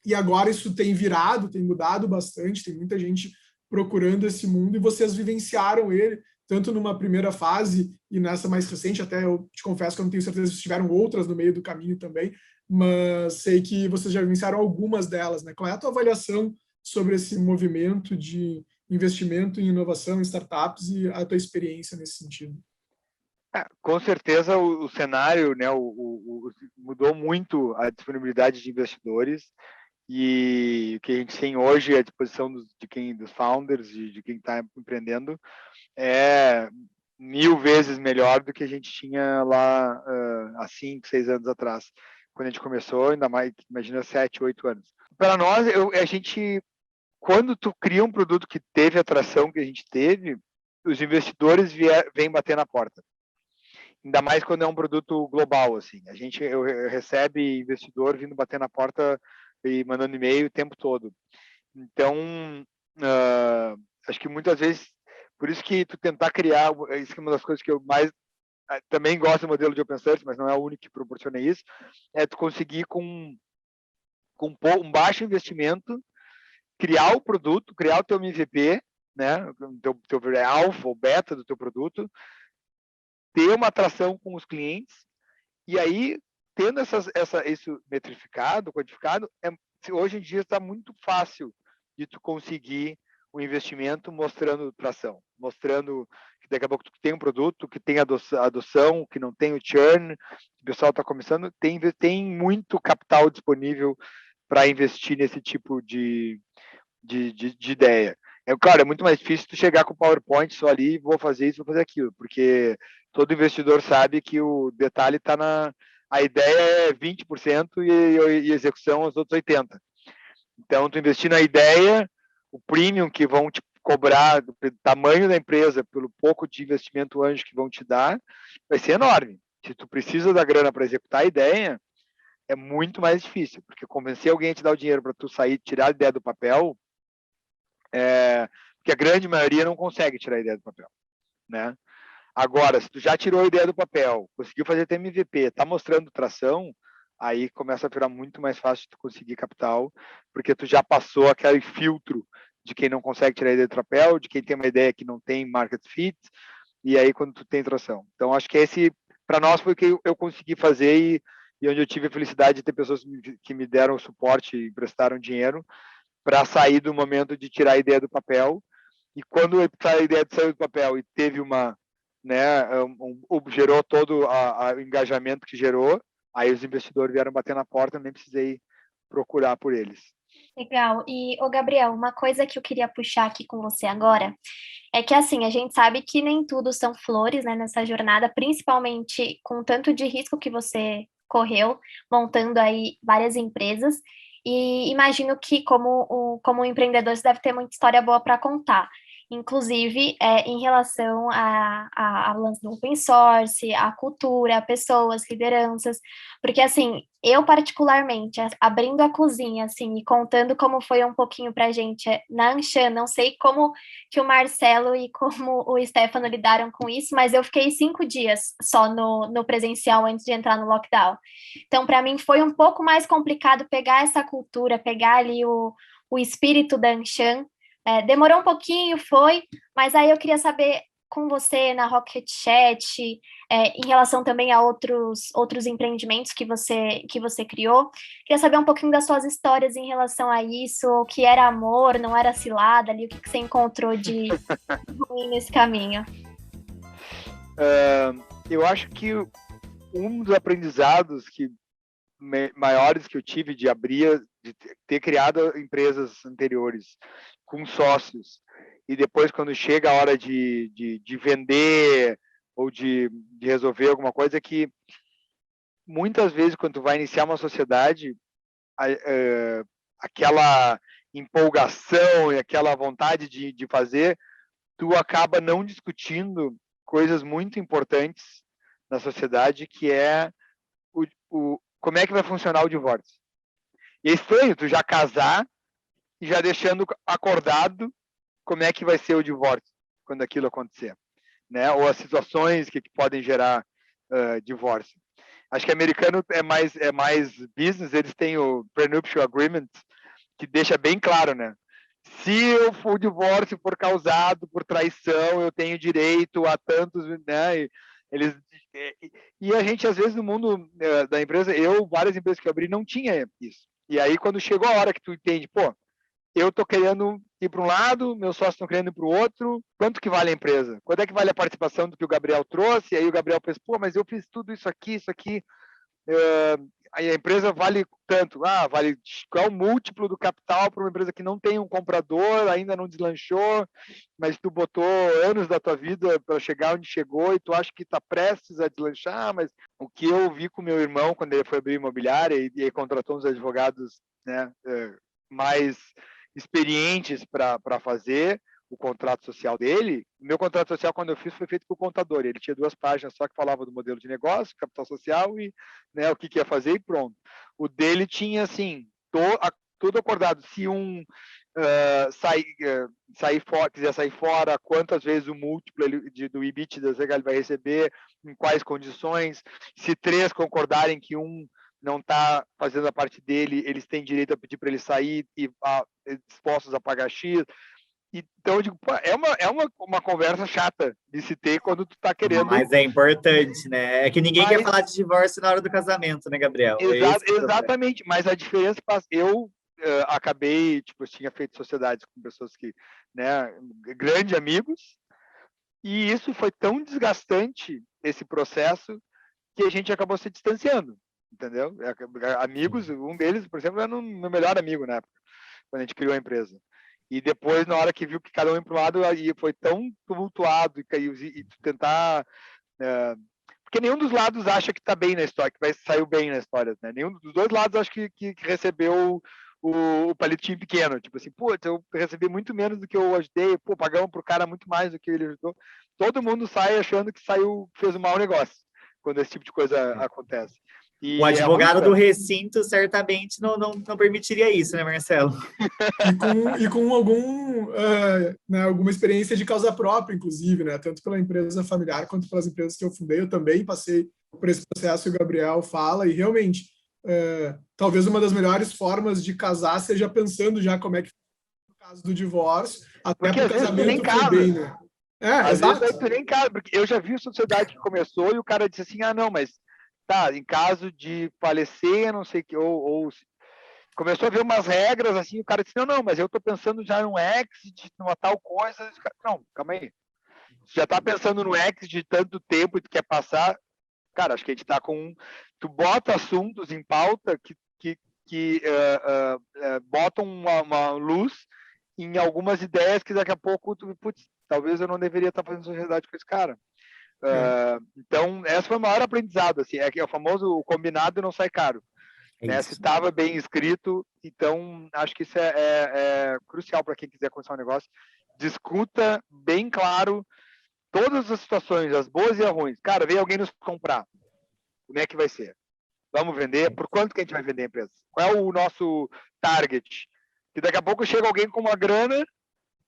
E agora isso tem virado, tem mudado bastante, tem muita gente procurando esse mundo, e vocês vivenciaram ele, tanto numa primeira fase e nessa mais recente, até eu te confesso que eu não tenho certeza se tiveram outras no meio do caminho também, mas sei que vocês já vivenciaram algumas delas, né? Qual é a tua avaliação sobre esse movimento de investimento em inovação, em startups, e a tua experiência nesse sentido? Com certeza o cenário, né, mudou muito a disponibilidade de investidores, e o que a gente tem hoje à disposição dos founders, de quem está empreendendo, é 1000 vezes melhor do que a gente tinha lá há 5, 6 anos atrás, quando a gente começou, ainda mais, imagina, 7, 8 anos. Para nós, a gente, quando tu cria um produto que teve a atração que a gente teve, os investidores vêm bater na porta. ainda mais quando é um produto global, assim. Eu recebe investidor vindo bater na porta e mandando e-mail o tempo todo. Então, acho que muitas vezes, por isso que tu tentar criar, isso que é uma das coisas que eu mais também gosto do modelo de open source, mas não é o único que proporciona isso, é tu conseguir com um baixo investimento criar o produto, criar o teu MVP, né, o teu alfa ou beta do teu produto, ter uma atração com os clientes, e aí, tendo isso metrificado, codificado, hoje em dia está muito fácil de tu conseguir o investimento mostrando tração, mostrando que daqui a pouco tu tem um produto, que tem adoção, que não tem o churn, o pessoal está começando, tem muito capital disponível para investir nesse tipo de ideia. Claro, é muito mais difícil tu chegar com o PowerPoint só ali, vou fazer isso, vou fazer aquilo, porque todo investidor sabe que o detalhe está a ideia é 20% e execução os outros 80%. Então, tu investir na ideia, o premium que vão te cobrar, do tamanho da empresa, pelo pouco de investimento anjo que vão te dar, vai ser enorme. Se tu precisa da grana para executar a ideia, é muito mais difícil, porque convencer alguém a te dar o dinheiro para tu sair, tirar a ideia do papel, porque a grande maioria não consegue tirar a ideia do papel, né? Agora, se tu já tirou a ideia do papel, conseguiu fazer teu MVP, está mostrando tração, aí começa a virar muito mais fácil de tu conseguir capital, porque tu já passou aquele filtro de quem não consegue tirar a ideia do papel, de quem tem uma ideia que não tem market fit, e aí quando tu tem tração. Então, acho que esse, para nós, foi o que eu consegui fazer e onde eu tive a felicidade de ter pessoas que me deram suporte e emprestaram dinheiro para sair do momento de tirar a ideia do papel. E quando a ideia saiu do papel e teve gerou todo o engajamento que gerou, aí os investidores vieram bater na porta, eu nem precisei procurar por eles. Legal. E, Gabriel, uma coisa que eu queria puxar aqui com você agora é que, assim, a gente sabe que nem tudo são flores, né, nessa jornada, principalmente com o tanto de risco que você correu, montando aí várias empresas. E imagino que, como empreendedor, você deve ter muita história boa para contar. Inclusive, em relação ao lance do open source, a cultura, pessoas, lideranças, porque, assim, eu particularmente, abrindo a cozinha, assim, e contando como foi um pouquinho pra gente na Anshan, não sei como que o Marcelo e como o Stefano lidaram com isso, mas eu fiquei 5 dias só no presencial antes de entrar no lockdown. Então, para mim, foi um pouco mais complicado pegar essa cultura, pegar ali o espírito da Anshan. Demorou um pouquinho, mas aí eu queria saber com você na Rocket Chat, em relação também a outros empreendimentos que você criou. Queria saber um pouquinho das suas histórias em relação a isso, o que era amor, não era cilada ali, o que você encontrou de ruim nesse caminho. Eu acho que um dos aprendizados maiores que eu tive de ter criado empresas anteriores com sócios, e depois quando chega a hora de vender ou de resolver alguma coisa, é que muitas vezes quando tu vai iniciar uma sociedade, aquela empolgação e aquela vontade de fazer, tu acaba não discutindo coisas muito importantes na sociedade, que é como é que vai funcionar o divórcio. E é estranho tu já casar e já deixando acordado como é que vai ser o divórcio quando aquilo acontecer, né? Ou as situações que podem gerar divórcio. Acho que americano é mais business, eles têm o prenuptial agreement, que deixa bem claro, né? Se o divórcio for causado por traição, eu tenho direito a tantos, né? E a gente, às vezes, no mundo da empresa, várias empresas que eu abri, não tinha isso. E aí, quando chegou a hora que tu entende, eu estou querendo ir para um lado, meus sócios estão querendo ir para o outro, quanto que vale a empresa? Quanto é que vale a participação do que o Gabriel trouxe? E aí o Gabriel pensa, mas eu fiz tudo isso aqui, aí a empresa vale tanto, vale qual é o múltiplo do capital para uma empresa que não tem um comprador, ainda não deslanchou, mas tu botou anos da tua vida para chegar onde chegou e tu acha que está prestes a deslanchar, mas o que eu vi com meu irmão quando ele foi abrir imobiliária e contratou uns advogados, né, mais experientes para fazer, o contrato social dele. O meu contrato social, quando eu fiz, foi feito com o contador. Ele tinha 2 páginas só que falava do modelo de negócio, capital social e, né, o que ia fazer e pronto. O dele tinha, assim, tudo acordado. Se um quiser sair fora, quantas vezes o múltiplo do EBITDA ele vai receber, em quais condições, se 3 concordarem que um não está fazendo a parte dele, eles têm direito a pedir para ele sair e dispostos a pagar X. Então, eu digo, pô, é uma conversa chata de se ter quando tu tá querendo... Mas é importante, né? É que ninguém quer falar de divórcio na hora do casamento, né, Gabriel? Exatamente, mas a diferença... Eu acabei, tipo, eu tinha feito sociedades com pessoas que, né, grandes amigos, e isso foi tão desgastante, esse processo, que a gente acabou se distanciando, entendeu? Amigos, um deles, por exemplo, era meu melhor amigo na época, quando a gente criou a empresa. E depois, na hora que viu que cada um ia para um lado, aí foi tão tumultuado e tentar... porque nenhum dos lados acha que está bem na história, que saiu bem na história, né? Nenhum dos 2 lados acha que recebeu o palitinho pequeno. Tipo assim, pô, eu recebi muito menos do que eu ajudei, pô, pagamos pro cara muito mais do que ele ajudou. Todo mundo sai achando que fez um mau negócio, quando esse tipo de coisa acontece. E o advogado do recinto certamente não permitiria isso, né, Marcelo? E com alguma experiência de causa própria, inclusive, né? Tanto pela empresa familiar quanto pelas empresas que eu fundei. Eu também passei por esse processo que o Gabriel fala, e realmente, talvez uma das melhores formas de casar seja pensando já como é que foi no caso do divórcio, até porque o casamento foi bem, né? Às exato. vezes tu nem casa, porque eu já vi sociedade que começou e o cara disse assim, não, mas tá, em caso de falecer, não sei o que, ou começou a ver umas regras, assim, o cara disse, não, mas eu tô pensando já num exit, numa tal coisa. Não, calma aí. Você já tá pensando no exit de tanto tempo e tu quer passar. Cara, acho que a gente tá com... Tu bota assuntos em pauta que botam uma luz em algumas ideias que daqui a pouco putz, talvez eu não deveria estar fazendo sociedade com esse cara. Então, essa foi o maior aprendizado, assim, é que é o famoso o combinado não sai caro. Né? Se estava bem escrito, então acho que isso é crucial para quem quiser começar um negócio. Discuta bem claro todas as situações, as boas e as ruins. Cara, veio alguém nos comprar. Como é que vai ser? Vamos vender? Por quanto que a gente vai vender a empresa? Qual é o nosso target? Que daqui a pouco chega alguém com uma grana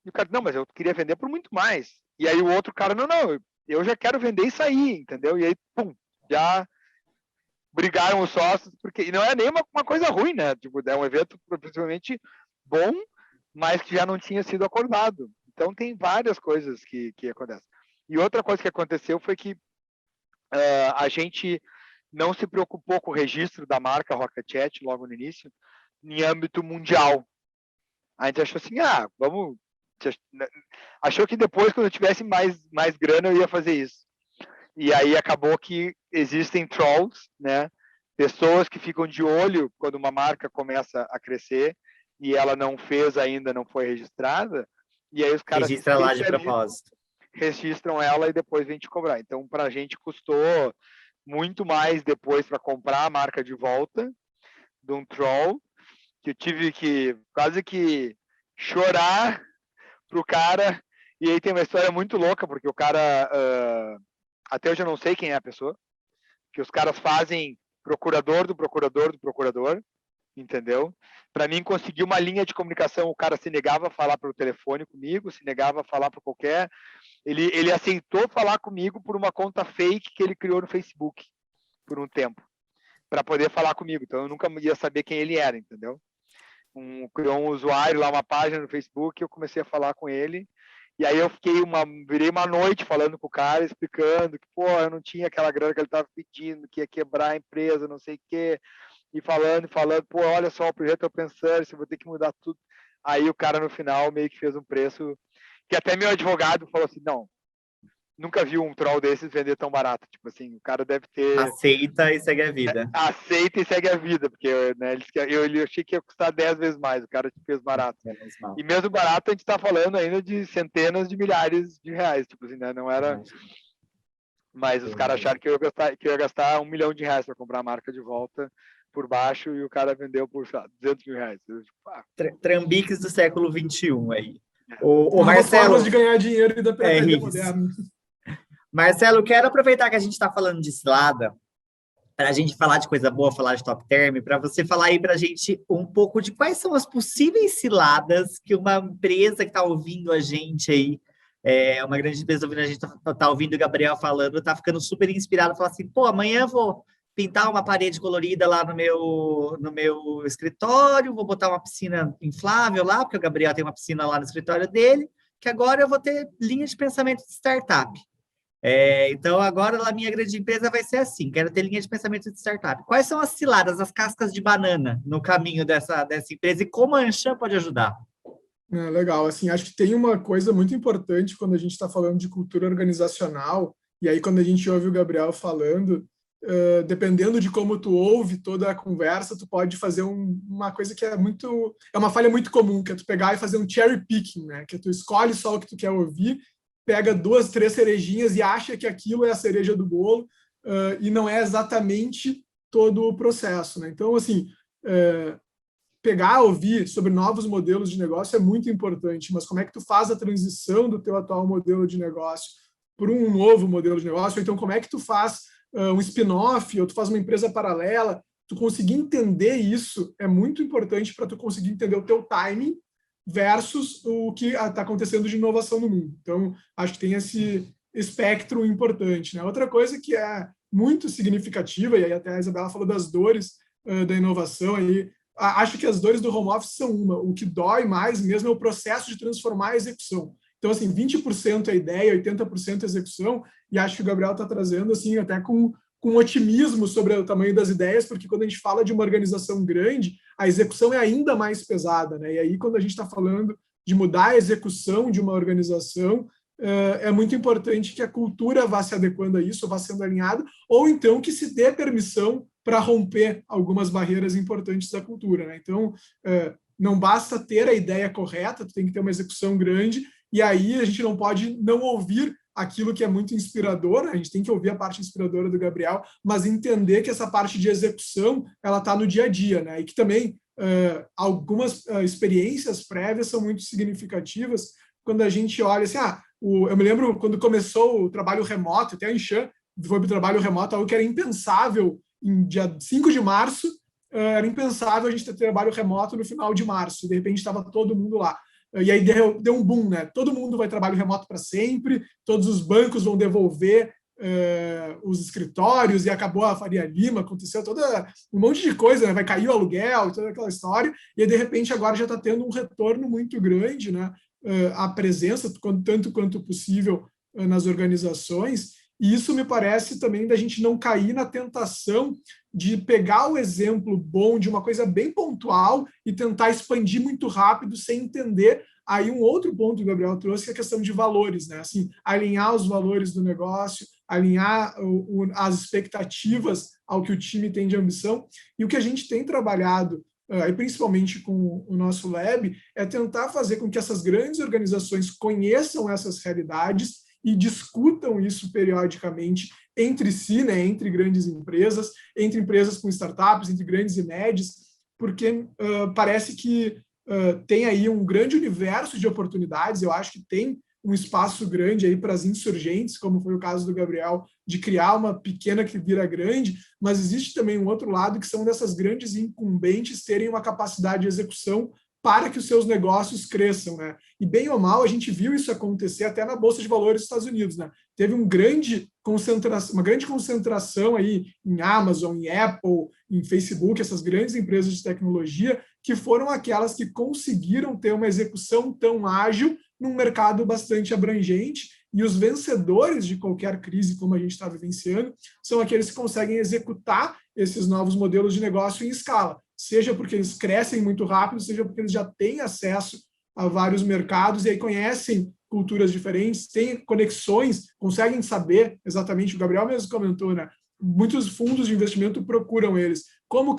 e o cara, não, mas eu queria vender por muito mais. E aí o outro cara, não, eu já quero vender e sair, entendeu? E aí, pum, já brigaram os sócios, porque não é nem uma coisa ruim, né? Tipo, é um evento principalmente bom, mas que já não tinha sido acordado. Então tem várias coisas que acontecem. E outra coisa que aconteceu foi que a gente não se preocupou com o registro da marca Rocket Chat logo no início, em âmbito mundial. A gente achou assim, vamos... Achou que depois, quando eu tivesse mais grana, eu ia fazer isso. E aí acabou que existem trolls, né? Pessoas que ficam de olho quando uma marca começa a crescer e ela não fez ainda, não foi registrada, e aí os caras registra lá de propósito. Registram ela e depois vem te cobrar. Então, para a gente custou muito mais depois para comprar a marca de volta de um troll, que eu tive que quase que chorar pro cara. E aí tem uma história muito louca, porque o cara, até hoje eu não sei quem é a pessoa, que os caras fazem procurador do procurador do procurador, entendeu? Para mim conseguir uma linha de comunicação, o cara se negava a falar pelo telefone comigo, se negava a falar por qualquer... Ele aceitou falar comigo por uma conta fake que ele criou no Facebook por um tempo, para poder falar comigo. Então eu nunca ia saber quem ele era, entendeu? Criou um usuário lá, uma página no Facebook, eu comecei a falar com ele. E aí eu virei uma noite falando com o cara, explicando que, pô, eu não tinha aquela grana que ele estava pedindo, que ia quebrar a empresa, não sei o quê. E falando, pô, olha só, o projeto eu pensando, se eu vou ter que mudar tudo. Aí o cara, no final, meio que fez um preço que até meu advogado falou assim, não, nunca vi um troll desses vender tão barato. Tipo assim, o cara deve ter... Aceita e segue a vida. Aceita e segue a vida, porque né, eu achei que ia custar 10 vezes mais, o cara fez barato. E mesmo barato, a gente tá falando ainda de centenas de milhares de reais, tipo assim, né? Não era... Mas os caras acharam que eu ia gastar R$1 milhão para comprar a marca de volta por baixo e o cara vendeu por, sei lá, R$200 mil. Trambiques do século XXI aí. O Novas Marcelo, formas de ganhar dinheiro e da pirataria isso. moderna. Marcelo, quero aproveitar que a gente está falando de cilada, para a gente falar de coisa boa, falar de top term, para você falar aí para a gente um pouco de quais são as possíveis ciladas que uma empresa que está ouvindo a gente aí, uma grande empresa ouvindo a gente, tá ouvindo o Gabriel falando, está ficando super inspirado, fala assim, pô, amanhã eu vou pintar uma parede colorida lá no meu escritório, vou botar uma piscina inflável lá, porque o Gabriel tem uma piscina lá no escritório dele, que agora eu vou ter linha de pensamento de startup. Então, agora a minha grande empresa vai ser assim, quero ter linha de pensamento de startup. Quais são as ciladas, as cascas de banana no caminho dessa empresa e como a Anshan pode ajudar? Legal, assim, acho que tem uma coisa muito importante quando a gente está falando de cultura organizacional, e aí quando a gente ouve o Gabriel falando, dependendo de como tu ouve toda a conversa, tu pode fazer uma coisa que é uma falha muito comum, que é tu pegar e fazer um cherry picking, né? Que tu escolhe só o que tu quer ouvir, pega 2, 3 cerejinhas e acha que aquilo é a cereja do bolo, e não é exatamente todo o processo, né? Então, assim, pegar, ouvir sobre novos modelos de negócio é muito importante, mas como é que tu faz a transição do teu atual modelo de negócio para um novo modelo de negócio? Ou então, como é que tu faz um spin-off, ou tu faz uma empresa paralela? Tu conseguir entender isso é muito importante para tu conseguir entender o teu timing versus o que está acontecendo de inovação no mundo. Então, acho que tem esse espectro importante, né? Outra coisa que é muito significativa, e aí até a Isabela falou das dores da inovação, aí, acho que as dores do home office são uma. O que dói mais mesmo é o processo de transformar a execução. Então, assim, 20% é ideia, 80% é execução, e acho que o Gabriel está trazendo, assim, até com otimismo sobre o tamanho das ideias, porque quando a gente fala de uma organização grande, a execução é ainda mais pesada, né? E aí, quando a gente está falando de mudar a execução de uma organização, é muito importante que a cultura vá se adequando a isso, vá sendo alinhada, ou então que se dê permissão para romper algumas barreiras importantes da cultura, né? Então, não basta ter a ideia correta, tu tem que ter uma execução grande, e aí a gente não pode não ouvir aquilo que é muito inspirador, né? A gente tem que ouvir a parte inspiradora do Gabriel, mas entender que essa parte de execução, ela está no dia a dia, né? E que também algumas experiências prévias são muito significativas quando a gente olha assim, eu me lembro quando começou o trabalho remoto, até a Anshan foi para o trabalho remoto, algo que era impensável em dia 5 de março, era impensável a gente ter trabalho remoto no final de março, e de repente estava todo mundo lá. E aí deu um boom, né? Todo mundo vai trabalho remoto para sempre, todos os bancos vão devolver os escritórios, e acabou a Faria Lima, aconteceu um monte de coisa, né? Vai cair o aluguel, toda aquela história, e aí, de repente agora já está tendo um retorno muito grande, né? A presença, tanto quanto possível, nas organizações, e isso me parece também da gente não cair na tentação de pegar o exemplo bom de uma coisa bem pontual e tentar expandir muito rápido sem entender. Aí um outro ponto que o Gabriel trouxe, que é a questão de valores, né? Assim, alinhar os valores do negócio, alinhar as expectativas ao que o time tem de ambição. E o que a gente tem trabalhado, e principalmente com o nosso lab, é tentar fazer com que essas grandes organizações conheçam essas realidades e discutam isso periodicamente entre si, né, entre grandes empresas, entre empresas com startups, entre grandes e médias, porque parece que tem aí um grande universo de oportunidades. Eu acho que tem um espaço grande aí para as insurgentes, como foi o caso do Gabriel, de criar uma pequena que vira grande, mas existe também um outro lado, que são dessas grandes incumbentes terem uma capacidade de execução para que os seus negócios cresçam, né? E bem ou mal, a gente viu isso acontecer até na Bolsa de Valores dos Estados Unidos, né? Teve uma grande concentração aí em Amazon, em Apple, em Facebook, essas grandes empresas de tecnologia, que foram aquelas que conseguiram ter uma execução tão ágil num mercado bastante abrangente, e os vencedores de qualquer crise, como a gente está vivenciando, são aqueles que conseguem executar esses novos modelos de negócio em escala, seja porque eles crescem muito rápido, seja porque eles já têm acesso a vários mercados e aí conhecem culturas diferentes, têm conexões, conseguem saber exatamente, o Gabriel mesmo comentou, né? Muitos fundos de investimento procuram eles. Como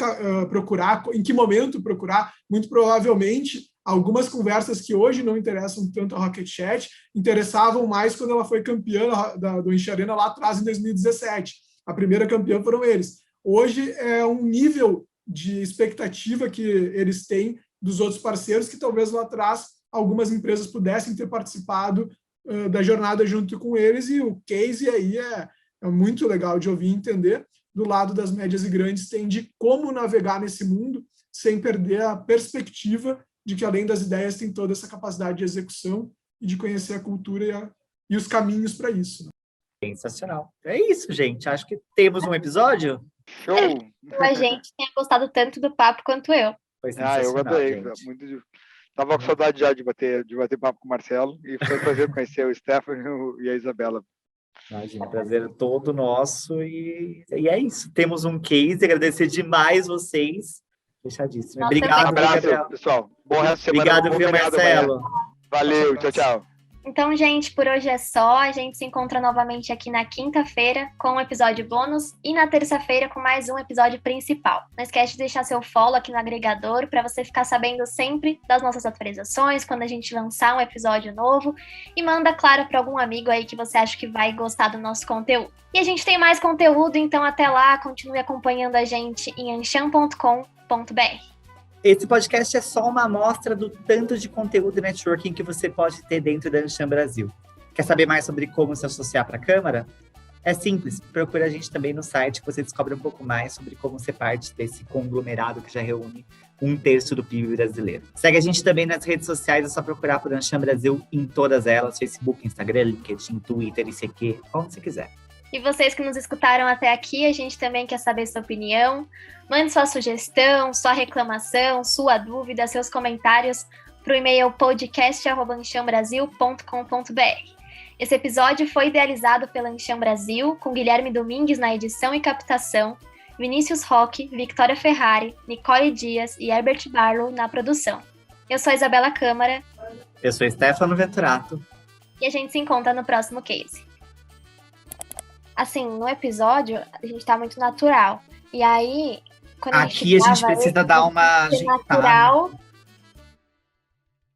procurar, em que momento procurar? Muito provavelmente, algumas conversas que hoje não interessam tanto a Rocket Chat, interessavam mais quando ela foi campeã do Enche Arena lá atrás, em 2017. A primeira campeã foram eles. Hoje é um nível de expectativa que eles têm dos outros parceiros que talvez lá atrás algumas empresas pudessem ter participado da jornada junto com eles, e o case aí é muito legal de ouvir e entender. Do lado das médias e grandes tem de como navegar nesse mundo sem perder a perspectiva de que, além das ideias, tem toda essa capacidade de execução e de conhecer a cultura e os caminhos para isso. Sensacional. É isso, gente. Acho que temos um episódio. Show! A gente tenha gostado tanto do papo quanto eu. Foi sensacional, eu adorei. gente. Tava com saudade já de bater papo com o Marcelo, e foi um prazer conhecer o Stefano e a Isabela. Imagina, prazer todo nosso, e é isso. Temos um case, agradecer demais vocês. Fechadíssimo. Nossa, Obrigado, Um abraço, Gabriel. pessoal. Bom resto de semana. Obrigado, Bom viu, feriado Marcelo? amanhã. Valeu, tchau, tchau. Então, gente, por hoje é só. A gente se encontra novamente aqui na quinta-feira com um episódio bônus e na terça-feira com mais um episódio principal. Não esquece de deixar seu follow aqui no agregador para você ficar sabendo sempre das nossas atualizações, quando a gente lançar um episódio novo. E manda, claro, para algum amigo aí que você acha que vai gostar do nosso conteúdo. E a gente tem mais conteúdo, então até lá, continue acompanhando a gente em anshan.com.br. Esse podcast é só uma amostra do tanto de conteúdo e networking que você pode ter dentro da Anshan Brasil. Quer saber mais sobre como se associar para a Câmara? É simples, procure a gente também no site que você descobre um pouco mais sobre como ser parte desse conglomerado que já reúne 1/3 do PIB brasileiro. Segue a gente também nas redes sociais, é só procurar por Anshan Brasil em todas elas, Facebook, Instagram, LinkedIn, Twitter, ICQ, onde você quiser. E vocês que nos escutaram até aqui, a gente também quer saber sua opinião. Mande sua sugestão, sua reclamação, sua dúvida, seus comentários para o e-mail podcast@anshanbrasil.com.br. Esse episódio foi idealizado pela Anshan Brasil, com Guilherme Domingues na edição e captação, Vinícius Roque, Victoria Ferrari, Nicole Dias e Herbert Barlow na produção. Eu sou a Isabela Câmara. Eu sou Stefano Venturato. E a gente se encontra no próximo case. Assim, no episódio, a gente tá muito natural. E aí, quando Aqui a gente precisa dar uma ajeitada. natural,